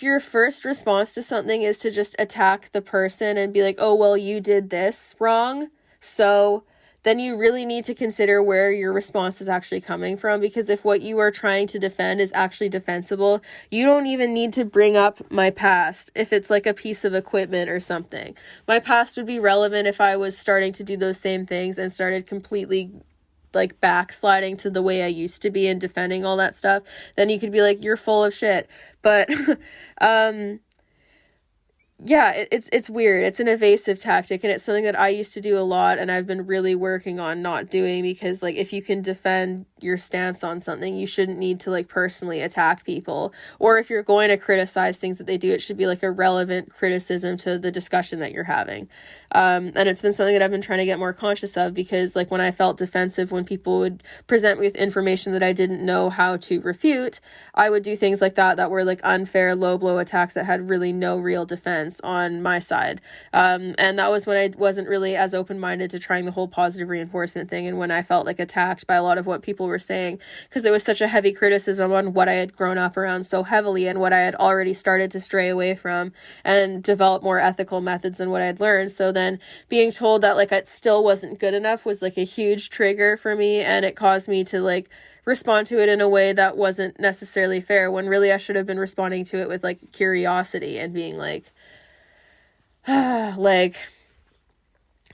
your first response to something is to just attack the person and be like, oh, well, you did this wrong, so then you really need to consider where your response is actually coming from. Because if what you are trying to defend is actually defensible, you don't even need to bring up my past if it's like a piece of equipment or something. My past would be relevant if I was starting to do those same things and started completely like backsliding to the way I used to be and defending all that stuff. Then you could be like, you're full of shit. But yeah, it's weird. It's an evasive tactic, and it's something that I used to do a lot, and I've been really working on not doing, because like, if you can defend your stance on something, you shouldn't need to like personally attack people. Or if you're going to criticize things that they do, it should be like a relevant criticism to the discussion that you're having. And it's been something that I've been trying to get more conscious of, because like, when I felt defensive when people would present me with information that I didn't know how to refute, I would do things like that were like unfair low blow attacks that had really no real defense on my side. And that was when I wasn't really as open-minded to trying the whole positive reinforcement thing, and when I felt like attacked by a lot of what people people were saying, because it was such a heavy criticism on what I had grown up around so heavily and what I had already started to stray away from and develop more ethical methods than what I had learned. So then being told that like it still wasn't good enough was like a huge trigger for me, and it caused me to like respond to it in a way that wasn't necessarily fair, when really I should have been responding to it with like curiosity and being like, like,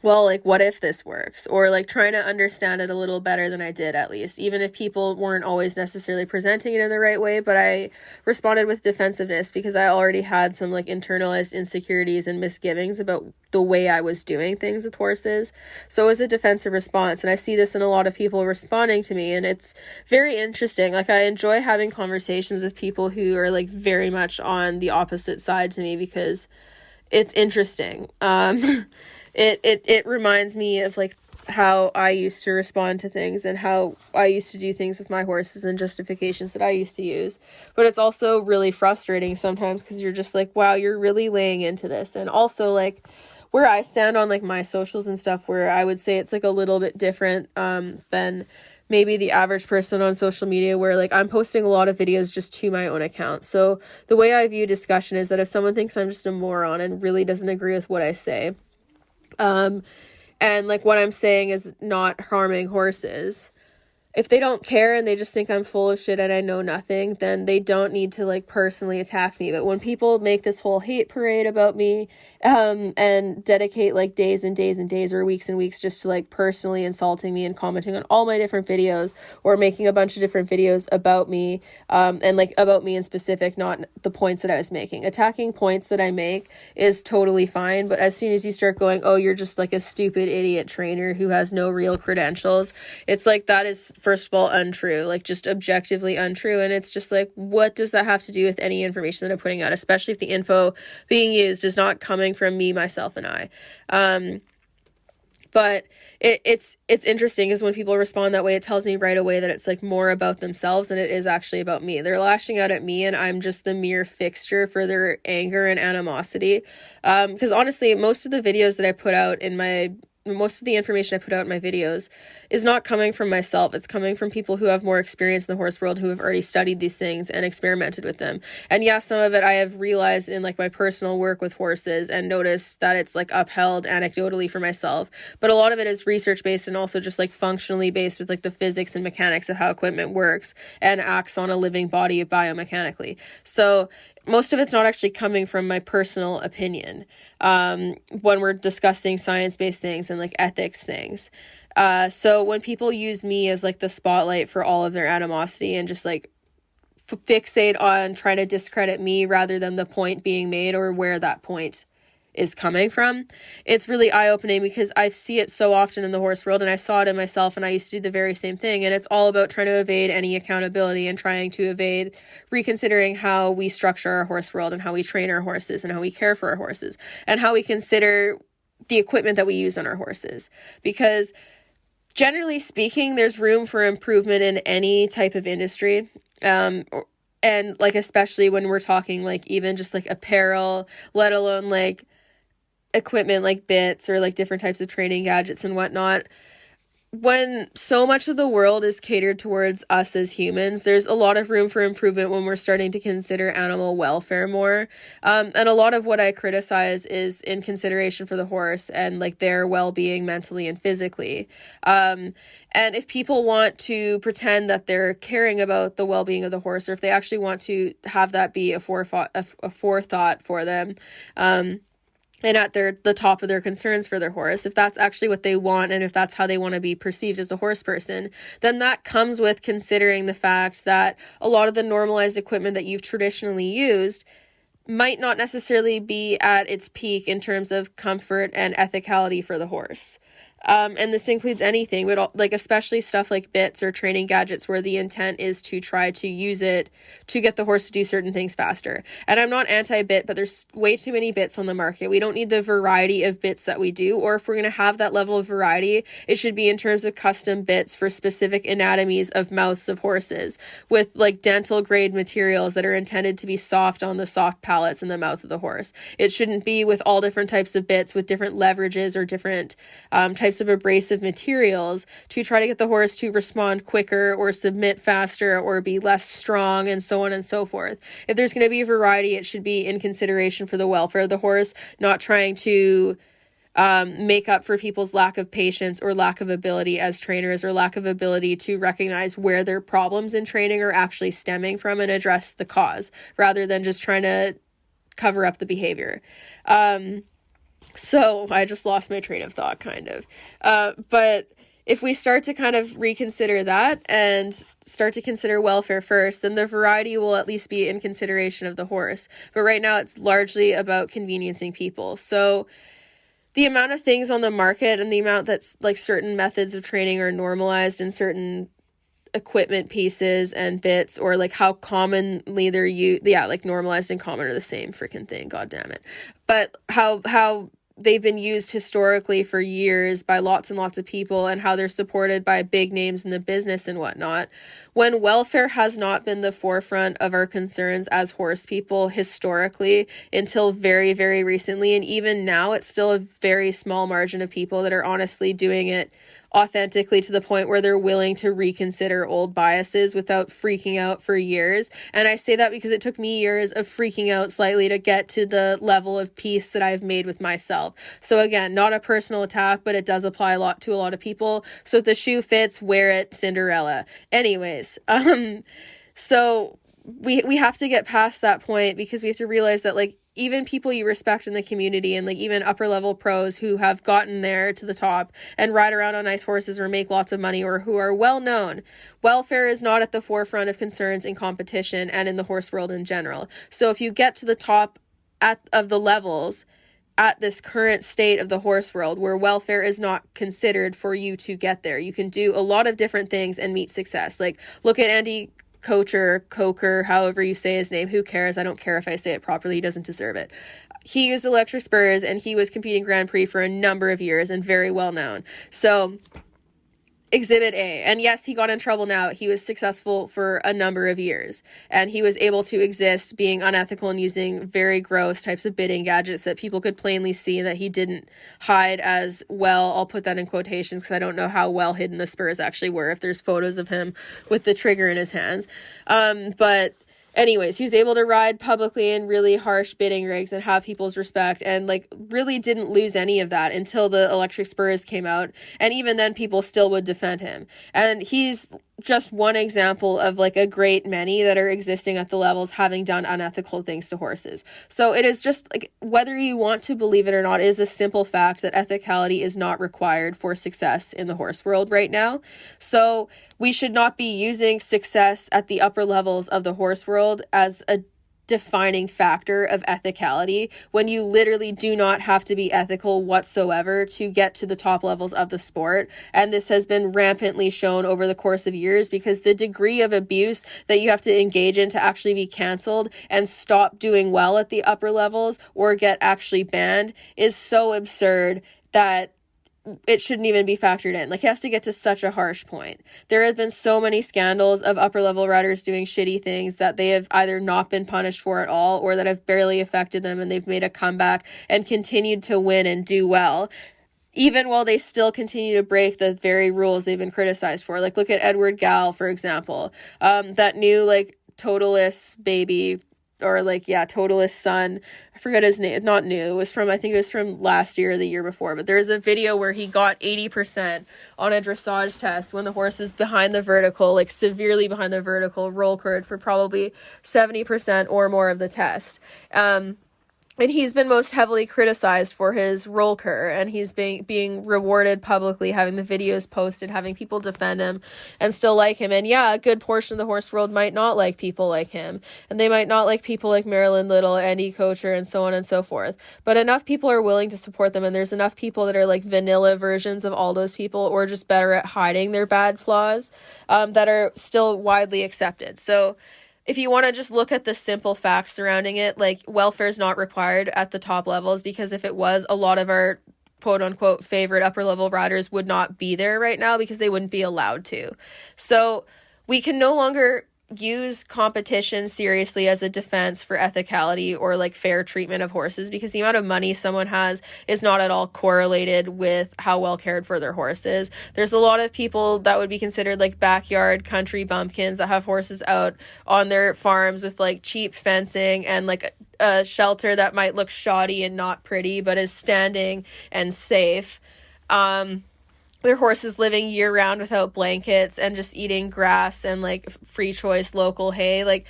well, like, what if this works? Or like trying to understand it a little better than I did, at least, even if people weren't always necessarily presenting it in the right way. But I responded with defensiveness because I already had some like internalized insecurities and misgivings about the way I was doing things with horses. So it was a defensive response. And I see this in a lot of people responding to me, and it's very interesting. Like, I enjoy having conversations with people who are like very much on the opposite side to me, because it's interesting. It reminds me of like how I used to respond to things and how I used to do things with my horses and justifications that I used to use. But it's also really frustrating sometimes, because you're just like, wow, you're really laying into this. And also like where I stand on like my socials and stuff, where I would say it's like a little bit different than maybe the average person on social media, where like I'm posting a lot of videos just to my own account. So the way I view discussion is that if someone thinks I'm just a moron and really doesn't agree with what I say, and like what I'm saying is not harming horses, if they don't care and they just think I'm full of shit and I know nothing, then they don't need to like personally attack me. But when people make this whole hate parade about me, and dedicate like days and days and days or weeks and weeks just to like personally insulting me and commenting on all my different videos, or making a bunch of different videos about me, and like about me in specific, not the points that I was making. Attacking points that I make is totally fine. But as soon as you start going, oh, you're just like a stupid idiot trainer who has no real credentials, it's like, that is, first of all, untrue, like just objectively untrue. And it's just like, what does that have to do with any information that I'm putting out, especially if the info being used is not coming from me, myself, and I. But it's interesting is when people respond that way, it tells me right away that it's like more about themselves than it is actually about me. They're lashing out at me and I'm just the mere fixture for their anger and animosity. Because honestly, most of the videos that I put out most of the information I put out in my videos is not coming from myself. It's coming from people who have more experience in the horse world, who have already studied these things and experimented with them. And yeah, some of it I have realized in like my personal work with horses and noticed that it's like upheld anecdotally for myself. But a lot of it is research based and also just like functionally based with like the physics and mechanics of how equipment works and acts on a living body biomechanically. So most of it's not actually coming from my personal opinion when we're discussing science-based things and like ethics things. So when people use me as like the spotlight for all of their animosity and just like fixate on trying to discredit me rather than the point being made or where that point is coming from, it's really eye-opening, because I see it so often in the horse world, and I saw it in myself, and I used to do the very same thing. And it's all about trying to evade any accountability and trying to evade reconsidering how we structure our horse world and how we train our horses and how we care for our horses and how we consider the equipment that we use on our horses. Because generally speaking, there's room for improvement in any type of industry. And like, especially when we're talking like even just like apparel, let alone like equipment like bits or like different types of training gadgets and whatnot. When so much of the world is catered towards us as humans, there's a lot of room for improvement when we're starting to consider animal welfare more. And a lot of what I criticize is in consideration for the horse and like their well-being mentally and physically. And if people want to pretend that they're caring about the well-being of the horse, or if they actually want to have that be a forethought for them, and at the top of their concerns for their horse, if that's actually what they want and if that's how they want to be perceived as a horse person, then that comes with considering the fact that a lot of the normalized equipment that you've traditionally used might not necessarily be at its peak in terms of comfort and ethicality for the horse. And this includes anything, but like especially stuff like bits or training gadgets where the intent is to try to use it to get the horse to do certain things faster. And I'm not anti-bit, but there's way too many bits on the market. We don't need the variety of bits that we do, or if we're going to have that level of variety, it should be in terms of custom bits for specific anatomies of mouths of horses with like dental grade materials that are intended to be soft on the soft palates in the mouth of the horse. It shouldn't be with all different types of bits with different leverages or different types types of abrasive materials to try to get the horse to respond quicker or submit faster or be less strong and so on and so forth. If there's going to be a variety, it should be in consideration for the welfare of the horse, not trying to make up for people's lack of patience or lack of ability as trainers or lack of ability to recognize where their problems in training are actually stemming from and address the cause rather than just trying to cover up the behavior. So I just lost my train of thought kind of. But if we start to kind of reconsider that and start to consider welfare first, then the variety will at least be in consideration of the horse. But right now it's largely about conveniencing people. So the amount of things on the market and the amount that's like certain methods of training are normalized in certain equipment pieces and bits, or like how commonly they're used. Yeah, like normalized and common are the same freaking thing. God damn it. But how they've been used historically for years by lots and lots of people and how they're supported by big names in the business and whatnot. When welfare has not been the forefront of our concerns as horse people historically until very, very recently. And even now it's still a very small margin of people that are honestly doing it authentically to the point where they're willing to reconsider old biases without freaking out for years. And I say that because it took me years of freaking out slightly to get to the level of peace that I've made with myself. So again, not a personal attack, but it does apply a lot to a lot of people. So if the shoe fits, wear it, Cinderella. Anyways, so we have to get past that point because we have to realize that like even people you respect in the community and like even upper level pros who have gotten there to the top and ride around on nice horses or make lots of money or who are well known, welfare is not at the forefront of concerns in competition and in the horse world in general. So if you get to the top of the levels at this current state of the horse world where welfare is not considered for you to get there, you can do a lot of different things and meet success. Like look at Andy Coker, however you say his name, who cares? I don't care if I say it properly. He doesn't deserve it. He used electric spurs and he was competing Grand Prix for a number of years and very well known. So Exhibit A. And yes, he got in trouble now. He was successful for a number of years and he was able to exist being unethical and using very gross types of bidding gadgets that people could plainly see that he didn't hide as well. I'll put that in quotations because I don't know how well hidden the spurs actually were if there's photos of him with the trigger in his hands. But anyways, he was able to ride publicly in really harsh bidding rigs and have people's respect and like really didn't lose any of that until the electric spurs came out. And even then people still would defend him. And he's just one example of like a great many that are existing at the levels having done unethical things to horses. So it is just like, whether you want to believe it or not, is a simple fact that ethicality is not required for success in the horse world right now. So we should not be using success at the upper levels of the horse world as a defining factor of ethicality when you literally do not have to be ethical whatsoever to get to the top levels of the sport. And this has been rampantly shown over the course of years because the degree of abuse that you have to engage in to actually be canceled and stop doing well at the upper levels or get actually banned is so absurd that it shouldn't even be factored in. Like, it has to get to such a harsh point. There have been so many scandals of upper level riders doing shitty things that they have either not been punished for at all or that have barely affected them and they've made a comeback and continued to win and do well, even while they still continue to break the very rules they've been criticized for. Like, look at Edward Gal, for example. That new, like, Totalist baby, or like, yeah, Totalist son. I forget his name. Not new. It was from, I think it was from last year or the year before. But there's a video where he got 80% on a dressage test when the horse is behind the vertical, like severely behind the vertical, roll curd for probably 70% or more of the test. And he's been most heavily criticized for his roll cur, and he's being rewarded publicly, having the videos posted, having people defend him and still like him. And yeah, a good portion of the horse world might not like people like him, and they might not like people like Marilyn Little, Andy Kocher, and so on and so forth. But enough people are willing to support them, and there's enough people that are like vanilla versions of all those people, or just better at hiding their bad flaws, that are still widely accepted. So if you want to just look at the simple facts surrounding it, like, welfare is not required at the top levels, because if it was, a lot of our quote unquote favorite upper level riders would not be there right now because they wouldn't be allowed to. So we can no longer use competition seriously as a defense for ethicality or like fair treatment of horses, because the amount of money someone has is not at all correlated with how well cared for their horse is. There's a lot of people that would be considered like backyard country bumpkins that have horses out on their farms with like cheap fencing and like a shelter that might look shoddy and not pretty but is standing and safe. Their horses living year round without blankets and just eating grass and like free choice local hay. Like,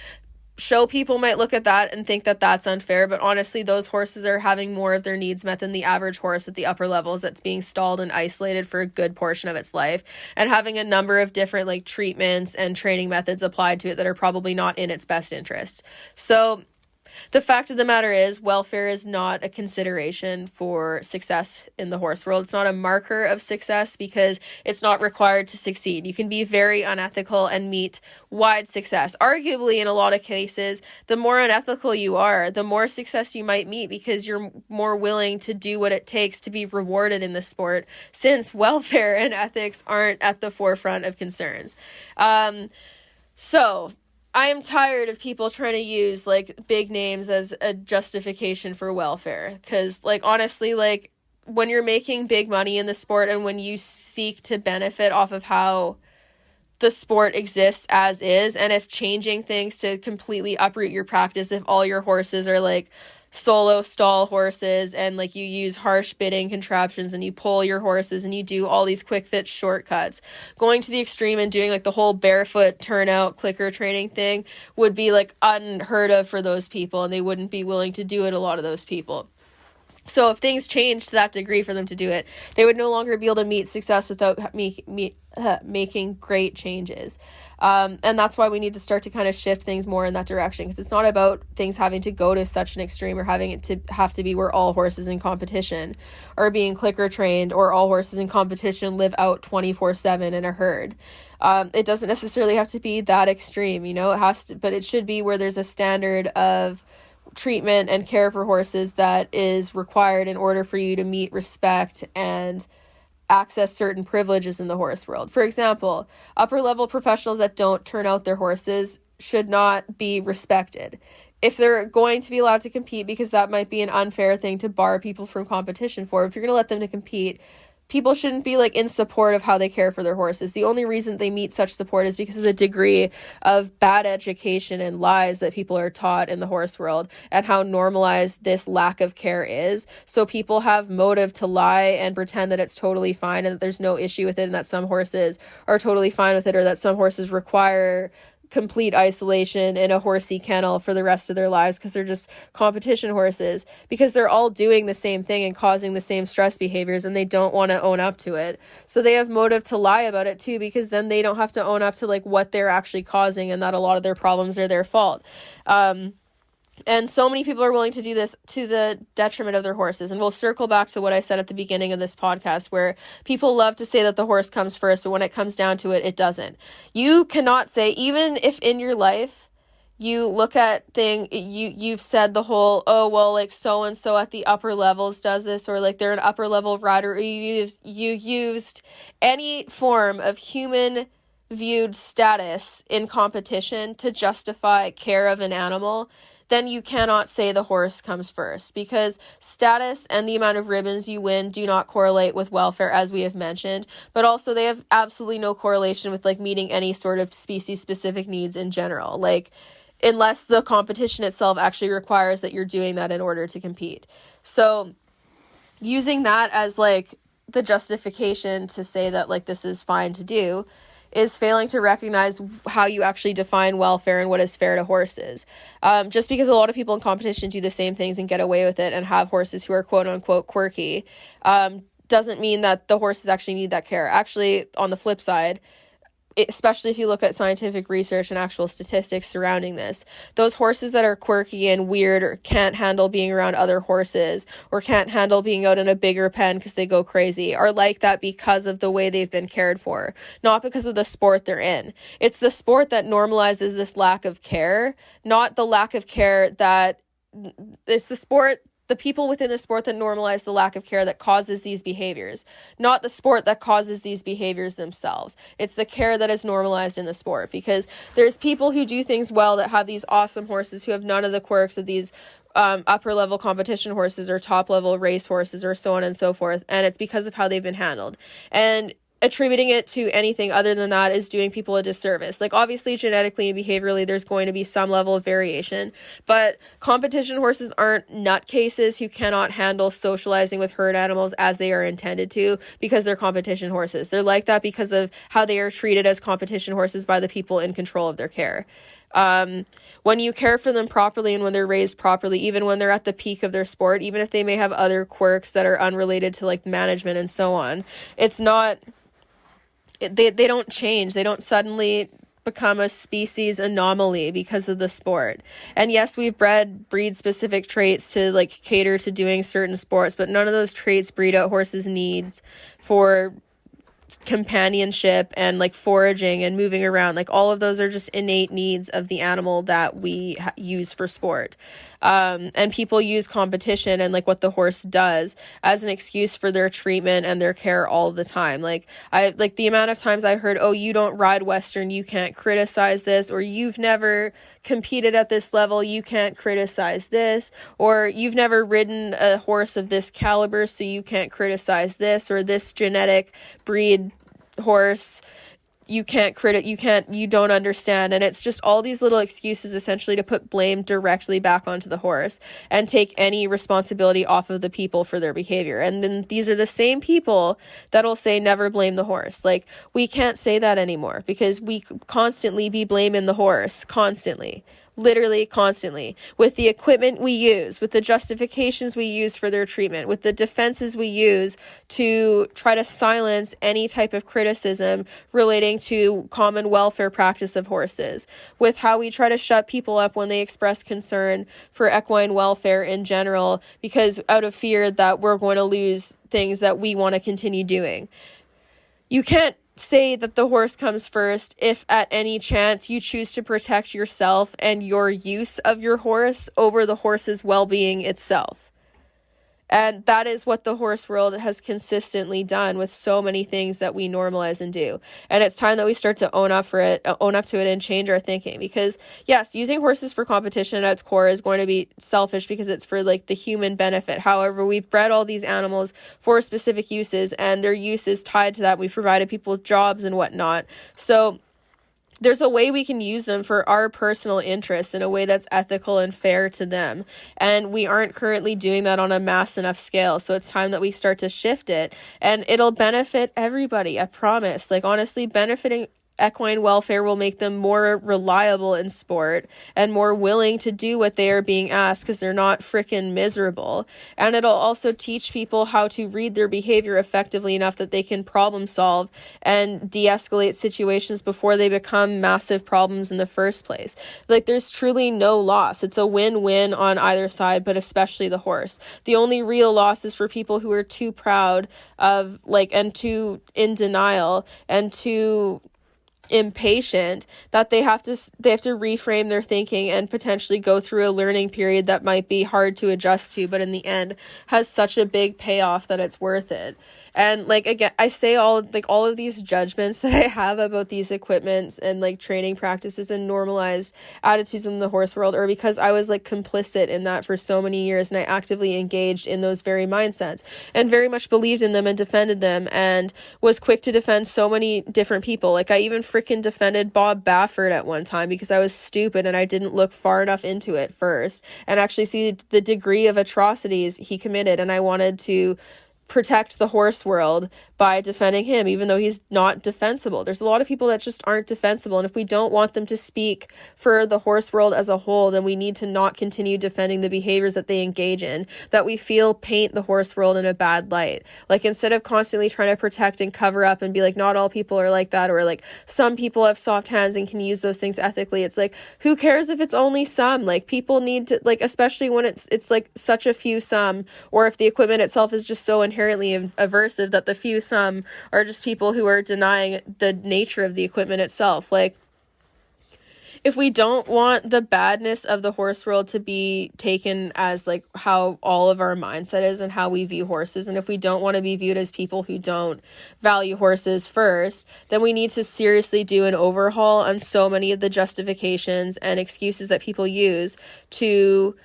show people might look at that and think that that's unfair, but honestly, those horses are having more of their needs met than the average horse at the upper levels that's being stalled and isolated for a good portion of its life, and having a number of different like treatments and training methods applied to it that are probably not in its best interest. So the fact of the matter is, welfare is not a consideration for success in the horse world. It's not a marker of success because it's not required to succeed. You can be very unethical and meet wide success. Arguably, in a lot of cases, the more unethical you are, the more success you might meet because you're more willing to do what it takes to be rewarded in the sport, since welfare and ethics aren't at the forefront of concerns. So I am tired of people trying to use like big names as a justification for welfare, because like honestly, like when you're making big money in the sport and when you seek to benefit off of how the sport exists as is, and if changing things to completely uproot your practice, if all your horses are like solo stall horses and like you use harsh bitting contraptions and you pull your horses and you do all these quick fit shortcuts, going to the extreme and doing like the whole barefoot turnout clicker training thing would be like unheard of for those people, and they wouldn't be willing to do it, a lot of those people. So if things change to that degree for them to do it, they would no longer be able to meet success without making great changes. And that's why we need to start to kind of shift things more in that direction, because it's not about things having to go to such an extreme or having it to have to be where all horses in competition are being clicker trained or all horses in competition live out 24/7 in a herd. It doesn't necessarily have to be that extreme, you know, it has to, but it should be where there's a standard of treatment and care for horses that is required in order for you to meet respect and access certain privileges in the horse world. For example, upper level professionals that don't turn out their horses should not be respected. If they're going to be allowed to compete, because that might be an unfair thing to bar people from competition for, if you're going to let them to compete, people shouldn't be like in support of how they care for their horses. The only reason they meet such support is because of the degree of bad education and lies that people are taught in the horse world and how normalized this lack of care is. So people have motive to lie and pretend that it's totally fine and that there's no issue with it, and that some horses are totally fine with it, or that some horses require complete isolation in a horsey kennel for the rest of their lives because they're just competition horses, because they're all doing the same thing and causing the same stress behaviors, and they don't want to own up to it. So they have motive to lie about it too, because then they don't have to own up to like what they're actually causing and that a lot of their problems are their fault. And so many people are willing to do this to the detriment of their horses. And we'll circle back to what I said at the beginning of this podcast, where people love to say that the horse comes first, but when it comes down to it, it doesn't. You cannot say, even if in your life you look at you've said the whole, oh, well, like so-and-so at the upper levels does this, or like they're an upper level rider, or you used any form of human viewed status in competition to justify care of an animal, then you cannot say the horse comes first, because status and the amount of ribbons you win do not correlate with welfare, as we have mentioned, but also they have absolutely no correlation with like meeting any sort of species specific needs in general, like unless the competition itself actually requires that you're doing that in order to compete. So using that as like the justification to say that like this is fine to do is failing to recognize how you actually define welfare and what is fair to horses. Just because a lot of people in competition do the same things and get away with it and have horses who are quote unquote quirky, doesn't mean that the horses actually need that care. Actually, on the flip side, especially if you look at scientific research and actual statistics surrounding this, those horses that are quirky and weird or can't handle being around other horses or can't handle being out in a bigger pen because they go crazy are like that because of the way they've been cared for, not because of the sport they're in. It's the sport that normalizes this lack of care, not the lack of care that it's the sport the people within the sport that normalize the lack of care that causes these behaviors, not the sport that causes these behaviors themselves. It's the care that is normalized in the sport, because there's people who do things well that have these awesome horses who have none of the quirks of these upper level competition horses or top level race horses or so on and so forth. And it's because of how they've been handled. And attributing it to anything other than that is doing people a disservice. Like, obviously, genetically and behaviorally, there's going to be some level of variation, but competition horses aren't nutcases who cannot handle socializing with herd animals as they are intended to because they're competition horses. They're like that because of how they are treated as competition horses by the people in control of their care. When you care for them properly and when they're raised properly, even when they're at the peak of their sport, even if they may have other quirks that are unrelated to like management and so on, it's not... They don't change. They don't suddenly become a species anomaly because of the sport. And yes, we've bred breed-specific traits to like cater to doing certain sports, but none of those traits breed out horses' needs for companionship and like foraging and moving around. Like, all of those are just innate needs of the animal that we use for sport. And people use competition and like what the horse does as an excuse for their treatment and their care all the time. Like, the amount of times I heard, oh, you don't ride Western, you can't criticize this, or you've never competed at this level, you can't criticize this, or you've never ridden a horse of this caliber, so you can't criticize this, or this genetic breed horse, you don't understand. And it's just all these little excuses essentially to put blame directly back onto the horse and take any responsibility off of the people for their behavior. And then these are the same people that'll say never blame the horse. Like, we can't say that anymore because we constantly be blaming the horse, constantly. Literally constantly, with the equipment we use, with the justifications we use for their treatment, with the defenses we use to try to silence any type of criticism relating to common welfare practice of horses, with how we try to shut people up when they express concern for equine welfare in general, because out of fear that we're going to lose things that we want to continue doing. You can't say that the horse comes first if at any chance you choose to protect yourself and your use of your horse over the horse's well-being itself. And that is what the horse world has consistently done with so many things that we normalize and do. And it's time that we start to own up to it and change our thinking. Because yes, using horses for competition at its core is going to be selfish because it's for like the human benefit. However, we've bred all these animals for specific uses and their use is tied to that. We've provided people with jobs and whatnot. So there's a way we can use them for our personal interests in a way that's ethical and fair to them. And we aren't currently doing that on a mass enough scale. So it's time that we start to shift it, and it'll benefit everybody. I promise. Like, honestly, benefiting equine welfare will make them more reliable in sport and more willing to do what they are being asked because they're not freaking miserable. And it'll also teach people how to read their behavior effectively enough that they can problem solve and de-escalate situations before they become massive problems in the first place. Like, there's truly no loss. It's a win-win on either side, but especially the horse. The only real loss is for people who are too proud of, like, and too in denial and too impatient that they have to reframe their thinking and potentially go through a learning period that might be hard to adjust to, but in the end has such a big payoff that it's worth it. And like, again, I say all of these judgments that I have about these equipments and like training practices and normalized attitudes in the horse world are because I was like complicit in that for so many years, and I actively engaged in those very mindsets and very much believed in them and defended them and was quick to defend so many different people. Like, I even freaking defended Bob Baffert at one time because I was stupid and I didn't look far enough into it first and actually see the degree of atrocities he committed, and I wanted to protect the horse world by defending him, even though he's not defensible. There's a lot of people that just aren't defensible, and if we don't want them to speak for the horse world as a whole, then we need to not continue defending the behaviors that they engage in, that we feel paint the horse world in a bad light. Like, instead of constantly trying to protect and cover up and be like, not all people are like that, or like, some people have soft hands and can use those things ethically. It's like, who cares if it's only some? Like, people need to, like, especially when it's like such a few some, or if the equipment itself is just so inherently aversive that the few some are just people who are denying the nature of the equipment itself. Like, if we don't want the badness of the horse world to be taken as like how all of our mindset is and how we view horses, and if we don't want to be viewed as people who don't value horses first, then we need to seriously do an overhaul on so many of the justifications and excuses that people use to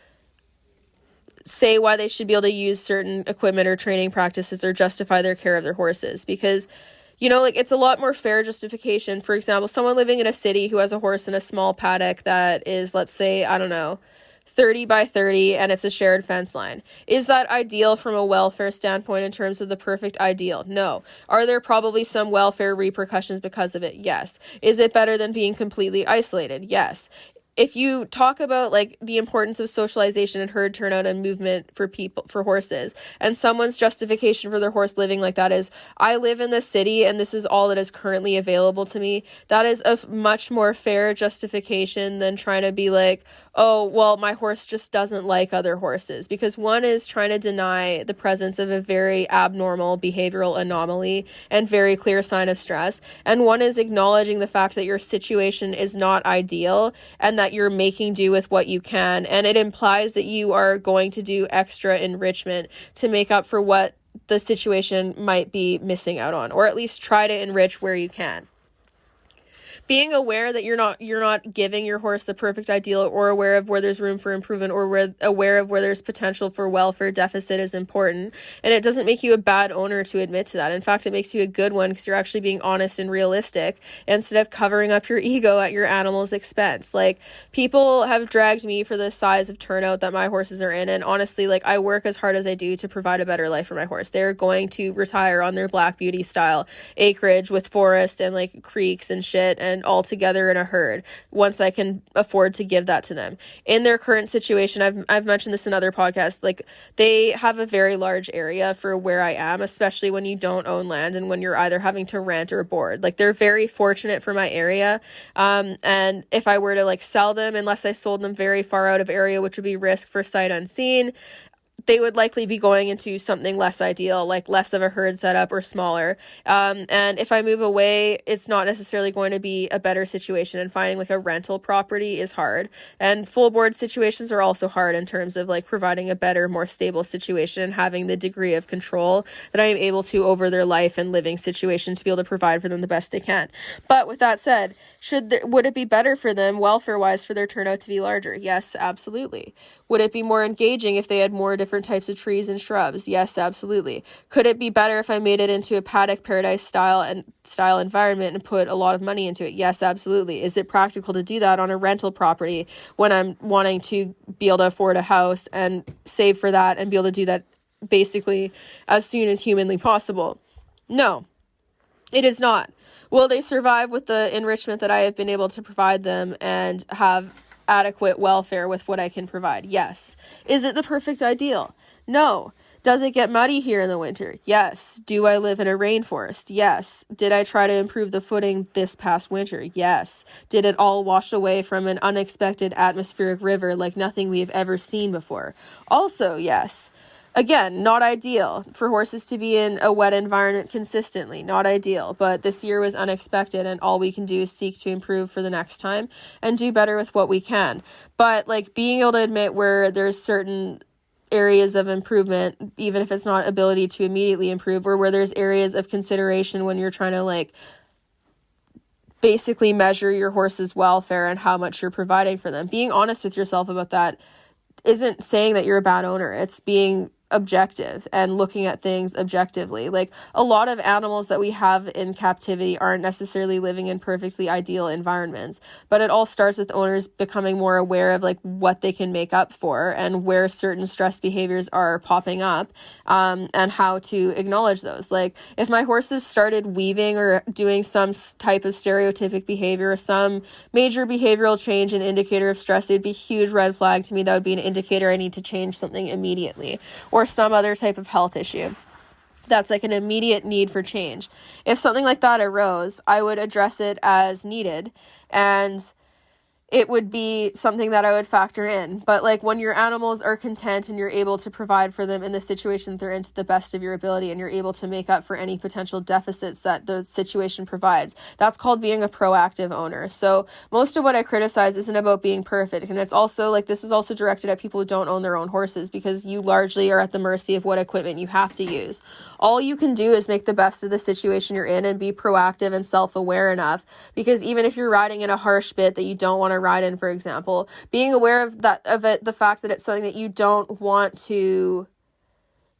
say why they should be able to use certain equipment or training practices or justify their care of their horses. Because, you know, like, it's a lot more fair justification. For example, someone living in a city who has a horse in a small paddock that is, let's say, I don't know, 30 by 30, and it's a shared fence line. Is that ideal from a welfare standpoint in terms of the perfect ideal? No. Are there probably some welfare repercussions because of it? Yes. Is it better than being completely isolated? Yes. If you talk about like the importance of socialization and herd turnout and movement for horses, and someone's justification for their horse living like that is, I live in the city and this is all that is currently available to me, that is a much more fair justification than trying to be like, oh, well, my horse just doesn't like other horses. Because one is trying to deny the presence of a very abnormal behavioral anomaly and very clear sign of stress, and one is acknowledging the fact that your situation is not ideal and that you're making do with what you can, and it implies that you are going to do extra enrichment to make up for what the situation might be missing out on, or at least try to enrich where you can. Being aware that you're not giving your horse the perfect ideal, or aware of where there's room for improvement, or aware of where there's potential for welfare deficit is important. And it doesn't make you a bad owner to admit to that. In fact, it makes you a good one because you're actually being honest and realistic instead of covering up your ego at your animal's expense. Like, people have dragged me for the size of turnout that my horses are in. And honestly, like, I work as hard as I do to provide a better life for my horse. They're going to retire on their Black Beauty style acreage with forest and like creeks and shit, and all together in a herd once I can afford to give that to them. In their current situation, I've mentioned this in other podcasts, like, they have a very large area for where I am, especially when you don't own land and when you're either having to rent or board. Like, they're very fortunate for my area, and if I were to like sell them, unless I sold them very far out of area, which would be risk for sight unseen, they would likely be going into something less ideal, like less of a herd setup or smaller. And if I move away, it's not necessarily going to be a better situation, and finding like a rental property is hard. And full board situations are also hard in terms of like providing a better, more stable situation and having the degree of control that I am able to over their life and living situation to be able to provide for them the best they can. But with that said, would it be better for them welfare-wise for their turnout to be larger? Yes, absolutely. Would it be more engaging if they had more different types of trees and shrubs? Yes, absolutely. Could it be better if I made it into a paddock paradise style environment and put a lot of money into it? Yes, absolutely. Is it practical to do that on a rental property when I'm wanting to be able to afford a house and save for that and be able to do that basically as soon as humanly possible? No, it is not. Will they survive with the enrichment that I have been able to provide them and have adequate welfare with what I can provide? Yes. Is it the perfect ideal? No. Does it get muddy here in the winter? Yes. Do I live in a rainforest? Yes. Did I try to improve the footing this past winter? Yes. Did it all wash away from an unexpected atmospheric river like nothing we have ever seen before? Also, yes. Again, not ideal for horses to be in a wet environment consistently, not ideal, but this year was unexpected, and all we can do is seek to improve for the next time and do better with what we can. But like, being able to admit where there's certain areas of improvement, even if it's not ability to immediately improve, or where there's areas of consideration when you're trying to like basically measure your horse's welfare and how much you're providing for them. Being honest with yourself about that isn't saying that you're a bad owner. It's being objective and looking at things objectively. Like, a lot of animals that we have in captivity aren't necessarily living in perfectly ideal environments, but it all starts with owners becoming more aware of like what they can make up for and where certain stress behaviors are popping up, and how to acknowledge those. Like, if my horses started weaving or doing some type of stereotypic behavior, or some major behavioral change, an indicator of stress, it'd be a huge red flag to me. That would be an indicator I need to change something immediately, or some other type of health issue that's like an immediate need for change. If something like that arose, I would address it as needed and it would be something that I would factor in. But like when your animals are content and you're able to provide for them in the situation they're in to the best of your ability, and you're able to make up for any potential deficits that the situation provides, that's called being a proactive owner. So most of what I criticize isn't about being perfect. And it's also like, this is also directed at people who don't own their own horses, because you largely are at the mercy of what equipment you have to use. All you can do is make the best of the situation you're in and be proactive and self-aware enough, because even if you're riding in a harsh bit that you don't want to ride in, for example, being aware of the fact that it's something that you don't want to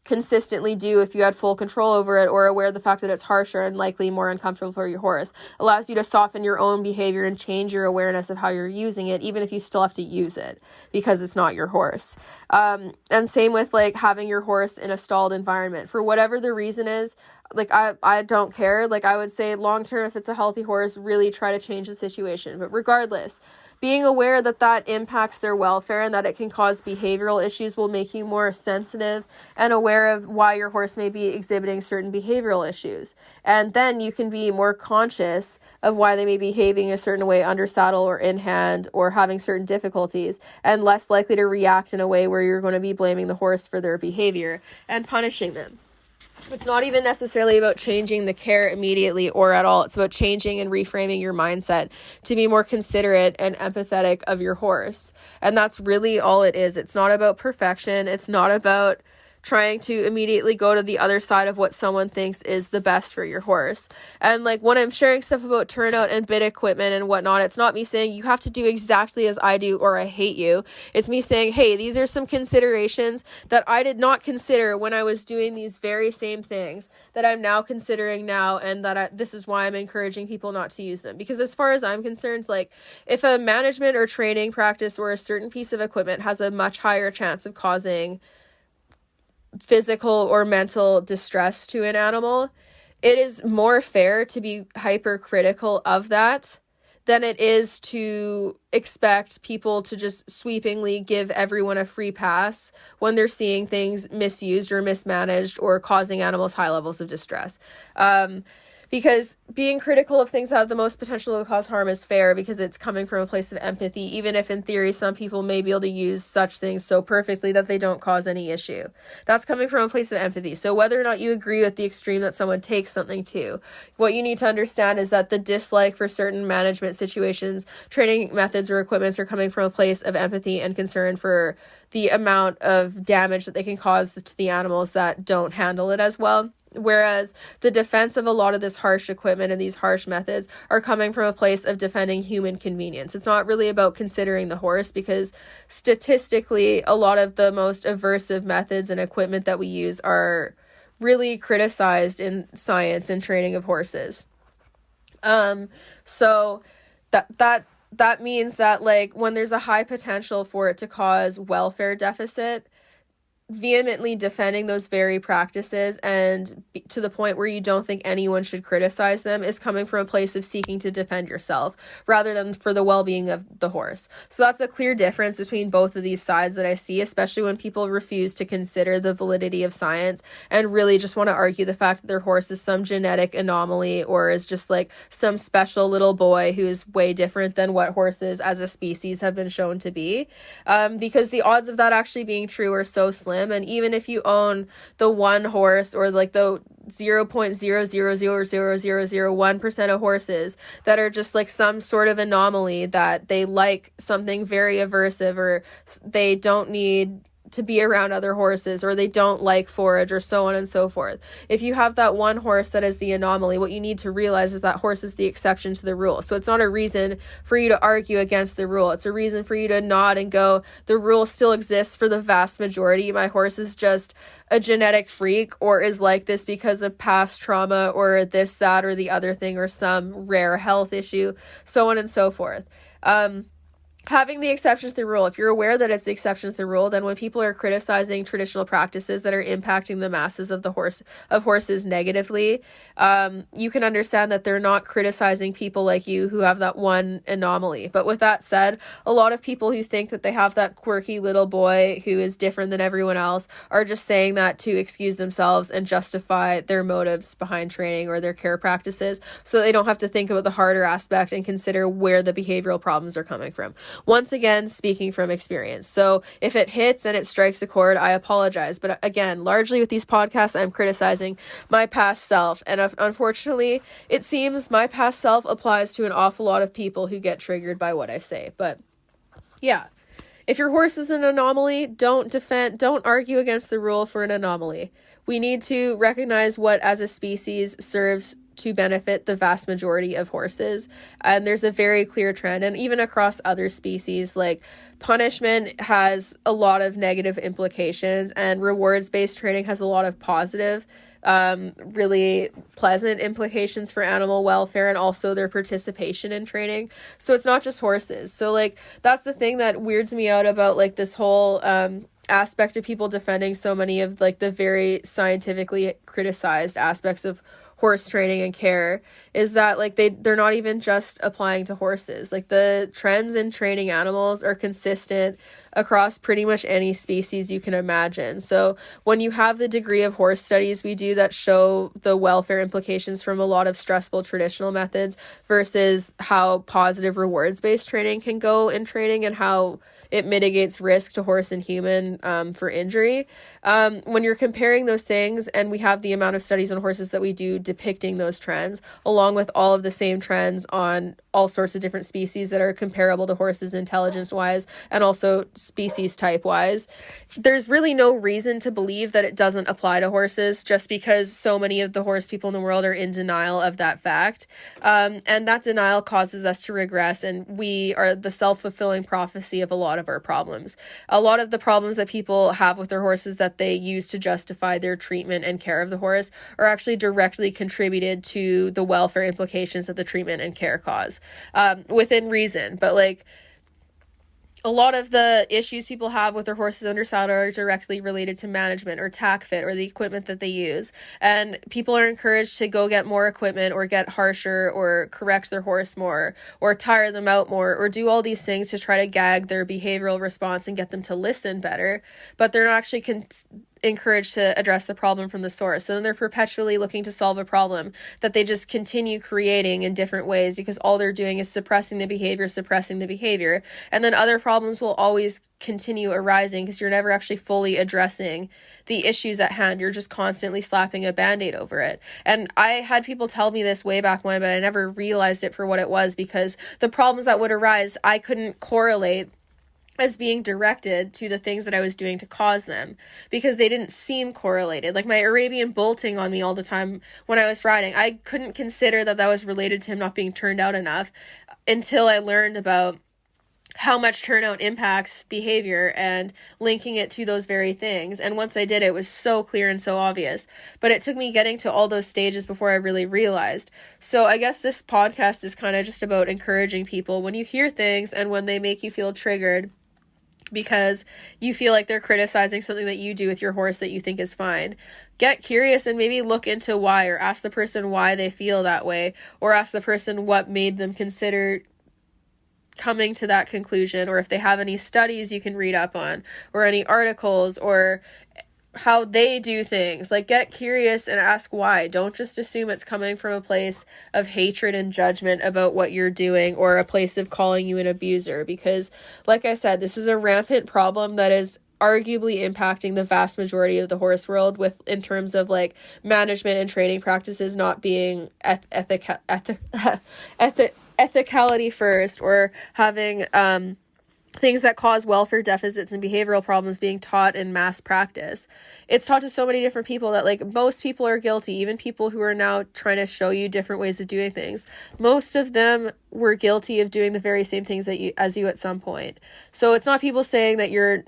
consistently do if you had full control over it, or aware of the fact that it's harsher and likely more uncomfortable for your horse, allows you to soften your own behavior and change your awareness of how you're using it, even if you still have to use it because it's not your horse. And same with like having your horse in a stalled environment for whatever the reason is. Like I don't care. Like I would say long term, if it's a healthy horse, really try to change the situation. But regardless, being aware that that impacts their welfare and that it can cause behavioral issues will make you more sensitive and aware of why your horse may be exhibiting certain behavioral issues. And then you can be more conscious of why they may be behaving a certain way under saddle or in hand or having certain difficulties, and less likely to react in a way where you're going to be blaming the horse for their behavior and punishing them. It's not even necessarily about changing the care immediately or at all. It's about changing and reframing your mindset to be more considerate and empathetic of your horse. And that's really all it is. It's not about perfection. It's not about trying to immediately go to the other side of what someone thinks is the best for your horse. And like when I'm sharing stuff about turnout and bit equipment and whatnot, it's not me saying you have to do exactly as I do or I hate you. It's me saying, hey, these are some considerations that I did not consider when I was doing these very same things that I'm now considering now, and that this is why I'm encouraging people not to use them. Because as far as I'm concerned, like if a management or training practice or a certain piece of equipment has a much higher chance of causing physical or mental distress to an animal, it is more fair to be hypercritical of that than it is to expect people to just sweepingly give everyone a free pass when they're seeing things misused or mismanaged or causing animals high levels of distress. Because being critical of things that have the most potential to cause harm is fair, because it's coming from a place of empathy, even if in theory some people may be able to use such things so perfectly that they don't cause any issue. That's coming from a place of empathy. So whether or not you agree with the extreme that someone takes something to, what you need to understand is that the dislike for certain management situations, training methods, or equipments are coming from a place of empathy and concern for the amount of damage that they can cause to the animals that don't handle it as well. Whereas the defense of a lot of this harsh equipment and these harsh methods are coming from a place of defending human convenience. It's not really about considering the horse, because statistically, a lot of the most aversive methods and equipment that we use are really criticized in science and training of horses. So that means that like when there's a high potential for it to cause welfare deficit, vehemently defending those very practices and to the point where you don't think anyone should criticize them is coming from a place of seeking to defend yourself rather than for the well-being of the horse. So that's the clear difference between both of these sides that I see, especially when people refuse to consider the validity of science and really just want to argue the fact that their horse is some genetic anomaly or is just like some special little boy who is way different than what horses as a species have been shown to be. Because the odds of that actually being true are so slim. And even if you own the one horse or like the 0.0000001% of horses that are just like some sort of anomaly, that they like something very aversive, or they don't need to be around other horses, or they don't like forage, or so on and so forth. If you have that one horse that is the anomaly, what you need to realize is that horse is the exception to the rule. So it's not a reason for you to argue against the rule. It's a reason for you to nod and go, the rule still exists for the vast majority. My horse is just a genetic freak, or is like this because of past trauma, or this, that, or the other thing, or some rare health issue, so on and so forth. having the exceptions to the rule, if you're aware that it's the exceptions to the rule, then when people are criticizing traditional practices that are impacting the masses of horses negatively, you can understand that they're not criticizing people like you who have that one anomaly. But with that said, a lot of people who think that they have that quirky little boy who is different than everyone else are just saying that to excuse themselves and justify their motives behind training or their care practices, so they don't have to think about the harder aspect and consider where the behavioral problems are coming from. Once again, speaking from experience. So if it hits and it strikes a chord, I apologize. But again, largely with these podcasts, I'm criticizing my past self. And unfortunately, it seems my past self applies to an awful lot of people who get triggered by what I say. But yeah, if your horse is an anomaly, don't argue against the rule for an anomaly. We need to recognize what as a species serves to benefit the vast majority of horses. And there's a very clear trend, and even across other species, like punishment has a lot of negative implications and rewards-based training has a lot of positive, really pleasant implications for animal welfare and also their participation in training. So it's not just horses. So like, that's the thing that weirds me out about like this whole, aspect of people defending so many of like the very scientifically criticized aspects of horse training and care, is that like they're not even just applying to horses. Like the trends in training animals are consistent across pretty much any species you can imagine. So when you have the degree of horse studies we do that show the welfare implications from a lot of stressful traditional methods versus how positive rewards-based training can go in training and how it mitigates risk to horse and human for injury. When you're comparing those things, and we have the amount of studies on horses that we do depicting those trends, along with all of the same trends on all sorts of different species that are comparable to horses intelligence-wise and also species type-wise, there's really no reason to believe that it doesn't apply to horses just because so many of the horse people in the world are in denial of that fact. And that denial causes us to regress, and we are the self-fulfilling prophecy of a lot of our problems. A lot of the problems that people have with their horses that they use to justify their treatment and care of the horse are actually directly contributed to the welfare implications that the treatment and care cause, within reason. But like, a lot of the issues people have with their horses under saddle are directly related to management or tack fit or the equipment that they use. And people are encouraged to go get more equipment or get harsher or correct their horse more or tire them out more or do all these things to try to gag their behavioral response and get them to listen better. But they're not actually encouraged to address the problem from the source. So then they're perpetually looking to solve a problem that they just continue creating in different ways because all they're doing is suppressing the behavior. And then other problems will always continue arising because you're never actually fully addressing the issues at hand. You're just constantly slapping a band-aid over it. And I had people tell me this way back when, but I never realized it for what it was because the problems that would arise, I couldn't correlate as being directed to the things that I was doing to cause them because they didn't seem correlated. Like my Arabian bolting on me all the time when I was riding, I couldn't consider that was related to him not being turned out enough until I learned about how much turnout impacts behavior and linking it to those very things. And once I did, it was so clear and so obvious. But it took me getting to all those stages before I really realized. So I guess this podcast is kind of just about encouraging people when you hear things and when they make you feel triggered because you feel like they're criticizing something that you do with your horse that you think is fine. Get curious and maybe look into why, or ask the person why they feel that way, or ask the person what made them consider coming to that conclusion, or if they have any studies you can read up on, or any articles, or how they do things. Like, get curious and ask why. Don't just assume it's coming from a place of hatred and judgment about what you're doing or a place of calling you an abuser, because like I said, this is a rampant problem that is arguably impacting the vast majority of the horse world in terms of like management and training practices not being ethicality first, or having things that cause welfare deficits and behavioral problems being taught in mass practice. It's taught to so many different people that like most people are guilty, even people who are now trying to show you different ways of doing things. Most of them were guilty of doing the very same things as you at some point. So it's not people saying that you're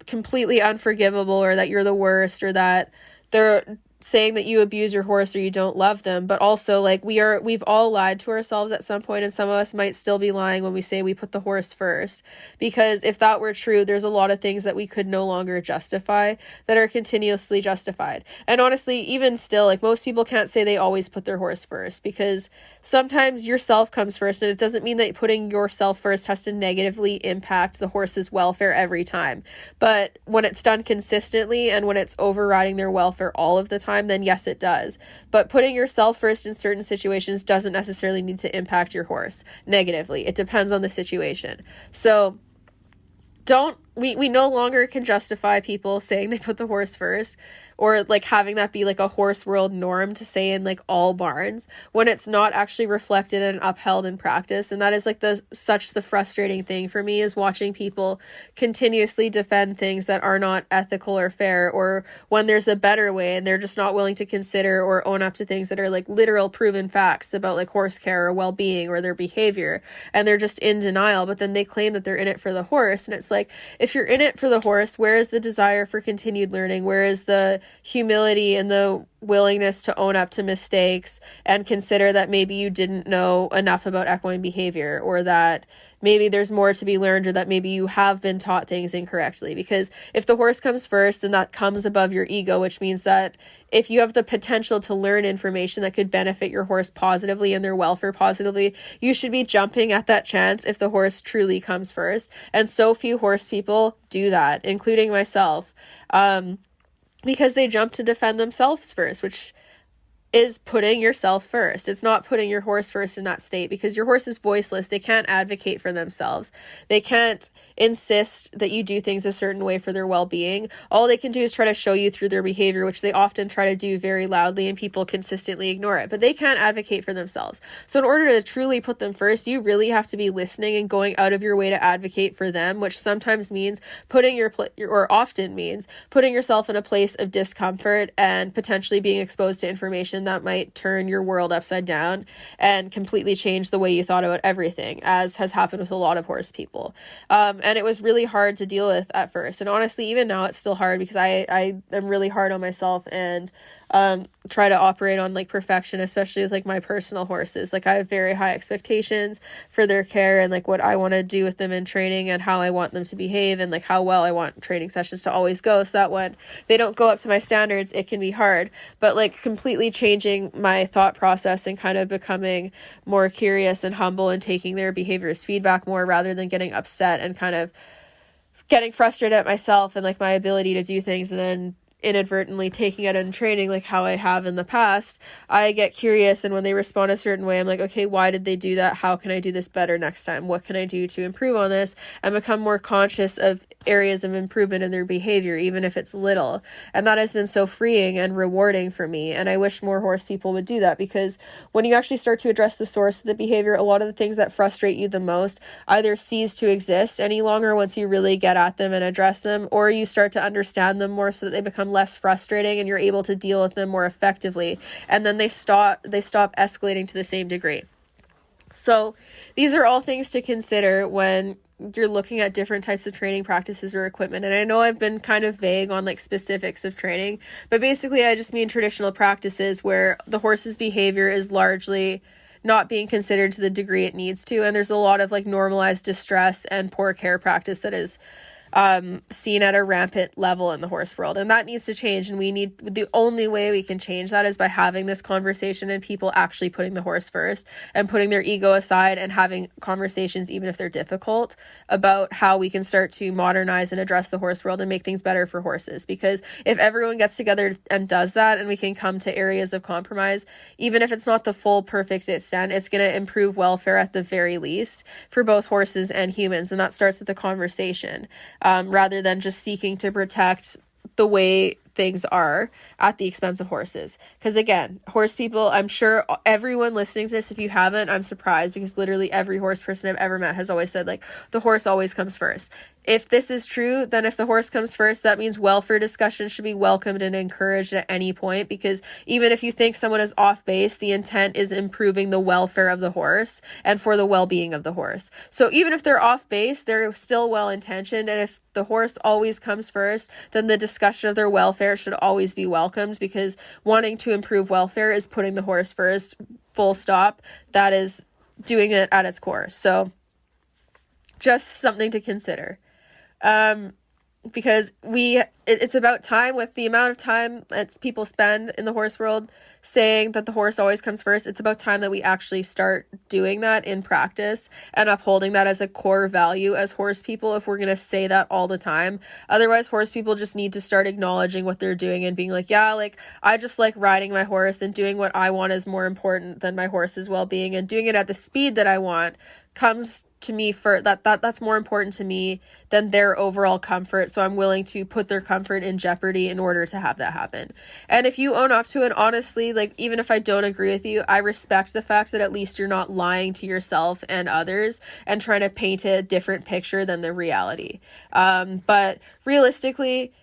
completely unforgivable or that you're the worst or that they're saying that you abuse your horse or you don't love them, but also like we've all lied to ourselves at some point, and some of us might still be lying when we say we put the horse first, because if that were true, there's a lot of things that we could no longer justify that are continuously justified. And honestly, even still, like most people can't say they always put their horse first, because sometimes yourself comes first, and it doesn't mean that putting yourself first has to negatively impact the horse's welfare every time. But when it's done consistently and when it's overriding their welfare all of the time, then yes, it does. But putting yourself first in certain situations doesn't necessarily need to impact your horse negatively. It depends on the situation. So we no longer can justify people saying they put the horse first, or like having that be like a horse world norm to say in like all barns, when it's not actually reflected and upheld in practice. And that is like the frustrating thing for me, is watching people continuously defend things that are not ethical or fair, or when there's a better way and they're just not willing to consider or own up to things that are like literal proven facts about like horse care or well-being or their behavior, and they're just in denial. But then they claim that they're in it for the horse, and it's like, if you're in it for the horse, where is the desire for continued learning? Where is the humility and the willingness to own up to mistakes and consider that maybe you didn't know enough about equine behavior, or that maybe there's more to be learned, or that maybe you have been taught things incorrectly? Because if the horse comes first, then that comes above your ego, which means that if you have the potential to learn information that could benefit your horse positively and their welfare positively, you should be jumping at that chance if the horse truly comes first. And so few horse people do that, including myself, because they jump to defend themselves first, which is putting yourself first. It's not putting your horse first in that state, because your horse is voiceless. They can't advocate for themselves. They can't insist that you do things a certain way for their well-being. All they can do is try to show you through their behavior, which they often try to do very loudly, and people consistently ignore it. But they can't advocate for themselves. So in order to truly put them first, you really have to be listening and going out of your way to advocate for them, which sometimes means often means putting yourself in a place of discomfort and potentially being exposed to information that might turn your world upside down and completely change the way you thought about everything, as has happened with a lot of horse people. And it was really hard to deal with at first. And honestly, even now it's still hard, because I am really hard on myself and try to operate on like perfection, especially with like my personal horses. Like I have very high expectations for their care and like what I want to do with them in training and how I want them to behave and like how well I want training sessions to always go, so that when they don't go up to my standards, it can be hard. But like completely changing my thought process and kind of becoming more curious and humble and taking their behavior as feedback more, rather than getting upset and kind of getting frustrated at myself and like my ability to do things, and then inadvertently taking it in training like how I have in the past. I get curious, and when they respond a certain way, I'm like, okay, why did they do that? How can I do this better next time? What can I do to improve on this? And become more conscious of areas of improvement in their behavior, even if it's little. And that has been so freeing and rewarding for me. And I wish more horse people would do that, because when you actually start to address the source of the behavior, a lot of the things that frustrate you the most either cease to exist any longer once you really get at them and address them, or you start to understand them more so that they become less frustrating and you're able to deal with them more effectively, and then they stop escalating to the same degree. So these are all things to consider when you're looking at different types of training practices or equipment. And I know I've been kind of vague on like specifics of training, but basically I just mean traditional practices where the horse's behavior is largely not being considered to the degree it needs to, and there's a lot of like normalized distress and poor care practice that is seen at a rampant level in the horse world, and that needs to change. And the only way we can change that is by having this conversation and people actually putting the horse first and putting their ego aside and having conversations, even if they're difficult, about how we can start to modernize and address the horse world and make things better for horses. Because if everyone gets together and does that, and we can come to areas of compromise, even if it's not the full perfect extent, it's going to improve welfare at the very least for both horses and humans. And that starts with the conversation. Rather than just seeking to protect the way things are at the expense of horses. Because again, horse people, I'm sure everyone listening to this, if you haven't, I'm surprised, because literally every horse person I've ever met has always said like the horse always comes first. if this is true, then if the horse comes first, that means welfare discussion should be welcomed and encouraged at any point, because even if you think someone is off base, the intent is improving the welfare of the horse and for the well-being of the horse. So even if they're off base, they're still well-intentioned, and if the horse always comes first, then the discussion of their welfare should always be welcomed, because wanting to improve welfare is putting the horse first, full stop. That is doing it at its core. So just something to consider. Because it's about time. With the amount of time that people spend in the horse world saying that the horse always comes first, it's about time that we actually start doing that in practice and upholding that as a core value as horse people, if we're going to say that all the time. Otherwise, horse people just need to start acknowledging what they're doing and being like, yeah, like, I just like riding my horse, and doing what I want is more important than my horse's well-being, and doing it at the speed that I want comes to me for that's more important to me than their overall comfort. So I'm willing to put their comfort in jeopardy in order to have that happen. And if you own up to it, honestly, like, even if I don't agree with you, I respect the fact that at least you're not lying to yourself and others and trying to paint a different picture than the reality. But realistically,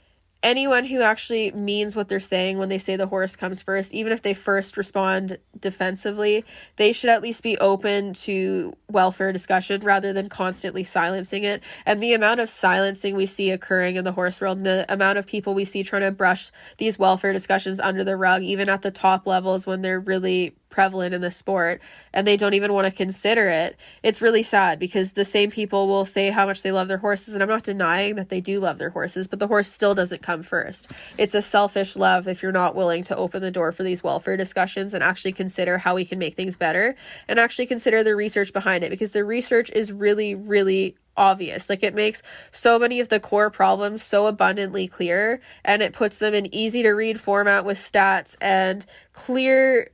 anyone who actually means what they're saying when they say the horse comes first, even if they first respond defensively, they should at least be open to welfare discussion rather than constantly silencing it. And the amount of silencing we see occurring in the horse world, and the amount of people we see trying to brush these welfare discussions under the rug, even at the top levels when they're really prevalent in the sport, and they don't even want to consider it, it's really sad, because the same people will say how much they love their horses, and I'm not denying that they do love their horses, but the horse still doesn't come first. It's a selfish love if you're not willing to open the door for these welfare discussions and actually consider how we can make things better, and actually consider the research behind it, because the research is really, really obvious. Like, it makes so many of the core problems so abundantly clear, and it puts them in easy to read format with stats and clear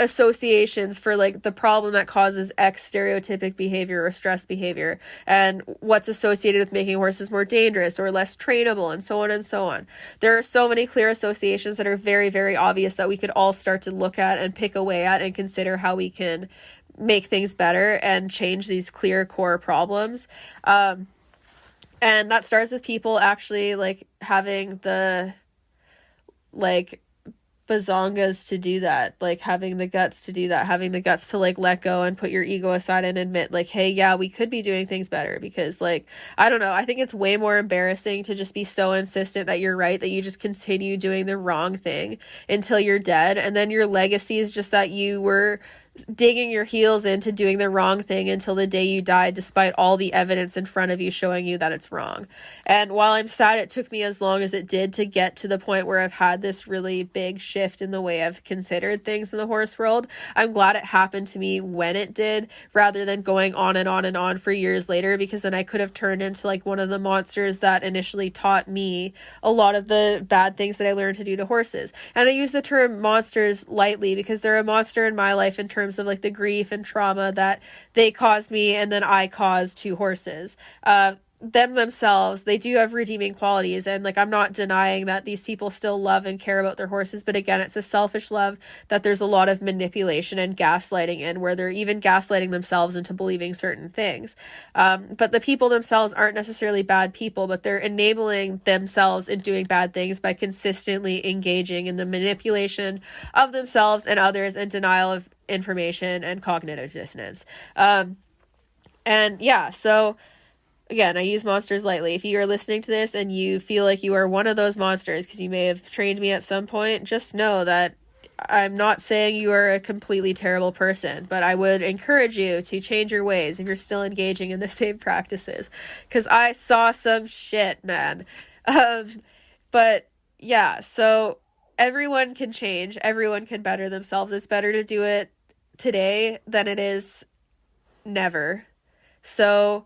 associations for, like, the problem that causes X stereotypic behavior or stress behavior, and what's associated with making horses more dangerous or less trainable, and so on and so on. There are so many clear associations that are very, very obvious that we could all start to look at and pick away at and consider how we can make things better and change these clear core problems. And that starts with people actually, like, having the, like, bazongas to do that, like, having the guts to do that, having the guts to, like, let go and put your ego aside and admit, like, hey, yeah, we could be doing things better. Because, like, I don't know, I think it's way more embarrassing to just be so insistent that you're right that you just continue doing the wrong thing until you're dead, and then your legacy is just that you were digging your heels into doing the wrong thing until the day you died, despite all the evidence in front of you showing you that it's wrong. And while I'm sad it took me as long as it did to get to the point where I've had this really big shift in the way I've considered things in the horse world, I'm glad it happened to me when it did, rather than going on and on and on for years later, because then I could have turned into, like, one of the monsters that initially taught me a lot of the bad things that I learned to do to horses. And I use the term monsters lightly, because they're a monster in my life in terms of, like, the grief and trauma that they caused me and then I caused to horses. Themselves, they do have redeeming qualities, and, like, I'm not denying that these people still love and care about their horses, but again, it's a selfish love that there's a lot of manipulation and gaslighting in, where they're even gaslighting themselves into believing certain things. But the people themselves aren't necessarily bad people, but they're enabling themselves in doing bad things by consistently engaging in the manipulation of themselves and others, and denial of information and cognitive dissonance. And yeah, so again, I use monsters lightly. If you are listening to this and you feel like you are one of those monsters because you may have trained me at some point, just know that I'm not saying you are a completely terrible person, but I would encourage you to change your ways if you're still engaging in the same practices, because I saw some shit, man. But yeah, so everyone can change. Everyone can better themselves. It's better to do it today than it is never. So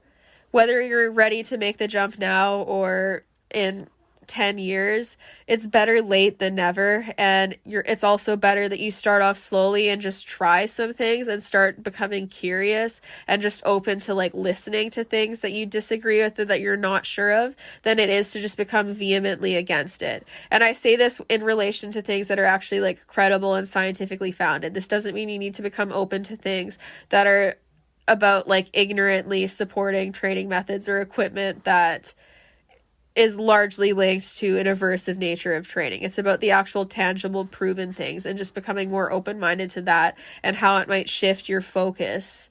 whether you're ready to make the jump now or in 10 years, it's better late than never. And it's also better that you start off slowly and just try some things and start becoming curious and just open to, like, listening to things that you disagree with or that you're not sure of, than it is to just become vehemently against it. And I say this in relation to things that are actually, like, credible and scientifically founded. This doesn't mean you need to become open to things that are about like ignorantly supporting training methods or equipment that is largely linked to an aversive nature of training. It's about the actual tangible proven things and just becoming more open-minded to that and how it might shift your focus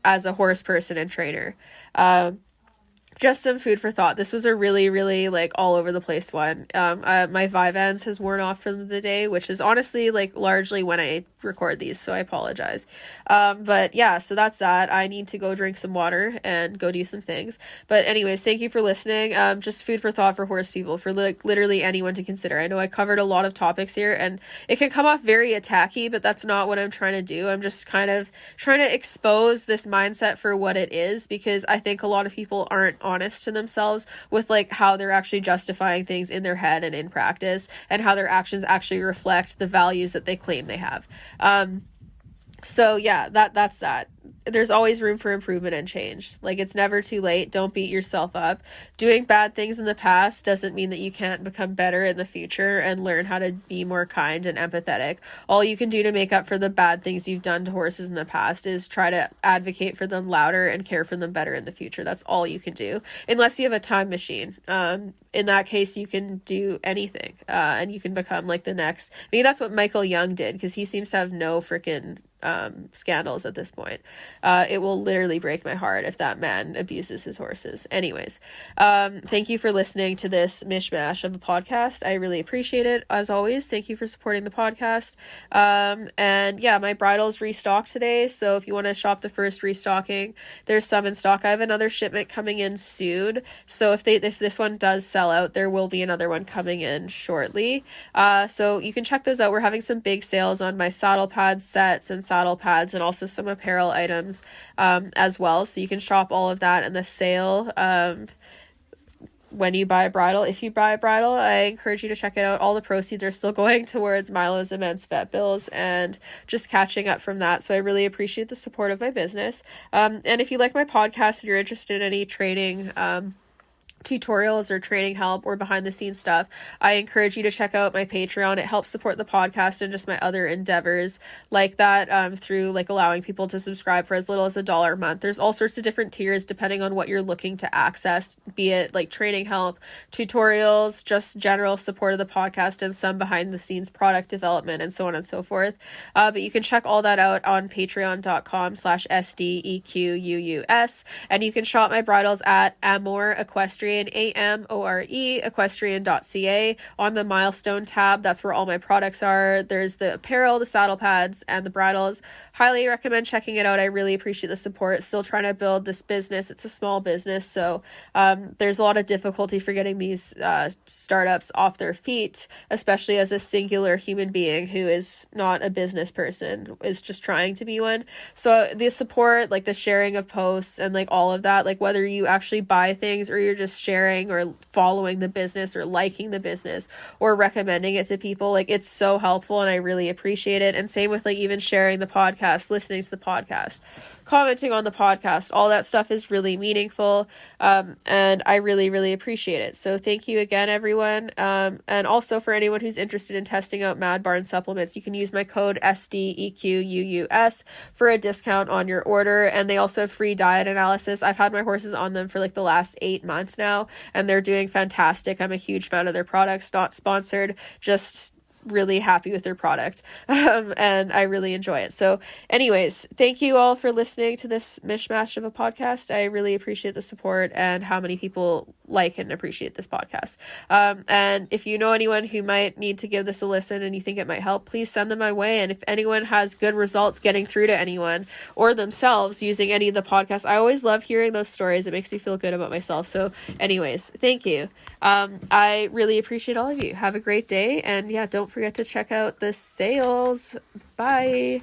as a horse person and trainer. Just some food for thought. This was a really, really like all over the place one. My Vyvanse has worn off from the day, which is honestly like largely when I record these, so I apologize. But yeah, so that's that. I need to go drink some water and go do some things. But anyways, thank you for listening. Just food for thought for horse people, for literally anyone to consider. I know I covered a lot of topics here, and it can come off very attacky, but that's not what I'm trying to do. I'm just kind of trying to expose this mindset for what it is, because I think a lot of people aren't honest to themselves with like how they're actually justifying things in their head and in practice, and how their actions actually reflect the values that they claim they have. So yeah, that's that. There's always room for improvement and change. Like, it's never too late. Don't beat yourself up. Doing bad things in the past doesn't mean that you can't become better in the future and learn how to be more kind and empathetic. All you can do to make up for the bad things you've done to horses in the past is try to advocate for them louder and care for them better in the future. That's all you can do, unless you have a time machine. In that case, you can do anything, and you can become like the next. Maybe that's what Michael Young did, because he seems to have no freaking scandals at this point. It will literally break my heart if that man abuses his horses. Anyways, thank you for listening to this mishmash of a podcast. I really appreciate it. As always, thank you for supporting the podcast. And yeah, my bridle's restocked today, so if you want to shop the first restocking, there's some in stock. I have another shipment coming in soon, so if this one does sell out, there will be another one coming in shortly. So you can check those out. We're having some big sales on my saddle pad sets and saddle pads, and also some apparel items as well, so you can shop all of that in the sale when you buy a bridle. If you buy a bridle, I encourage you to check it out. All the proceeds are still going towards Milo's immense vet bills and just catching up from that, so I really appreciate the support of my business. And if you like my podcast and you're interested in any training tutorials or training help or behind the scenes stuff, I encourage you to check out my Patreon. It helps support the podcast and just my other endeavors like that, through like allowing people to subscribe for as little as $1 a month. There's all sorts of different tiers depending on what you're looking to access, be it like training help, tutorials, just general support of the podcast, and some behind the scenes product development, and so on and so forth. But you can check all that out on patreon.com/SDEQUUS, and you can shop my bridles at Amore Equestrian, AMORE equestrian.ca, on the milestone tab. That's where all my products are. There's the apparel, the saddle pads, and the bridles. Highly recommend checking it out. I really appreciate the support. Still trying to build this business. It's a small business, so there's a lot of difficulty for getting these startups off their feet, especially as a singular human being who is not a business person, is just trying to be one. So the support, like the sharing of posts and like all of that, like whether you actually buy things or you're just sharing or following the business or liking the business or recommending it to people, like it's so helpful and I really appreciate it. And same with like even sharing the podcast, listening to the podcast, commenting on the podcast, all that stuff is really meaningful, and I really, really appreciate it. So thank you again, everyone. And also for anyone who's interested in testing out Mad Barn supplements, you can use my code SDEQUUS for a discount on your order, and they also have free diet analysis. I've had my horses on them for like the last 8 months now, and they're doing fantastic. I'm a huge fan of their products, not sponsored, just really happy with their product, and I really enjoy it. So anyways, thank you all for listening to this mishmash of a podcast. I really appreciate the support and how many people like and appreciate this podcast. And if you know anyone who might need to give this a listen and you think it might help, please send them my way. And if anyone has good results getting through to anyone or themselves using any of the podcasts, I always love hearing those stories. It makes me feel good about myself. So anyways, thank you. I really appreciate all of you. Have a great day, and yeah, don't forget to check out the sales. Bye.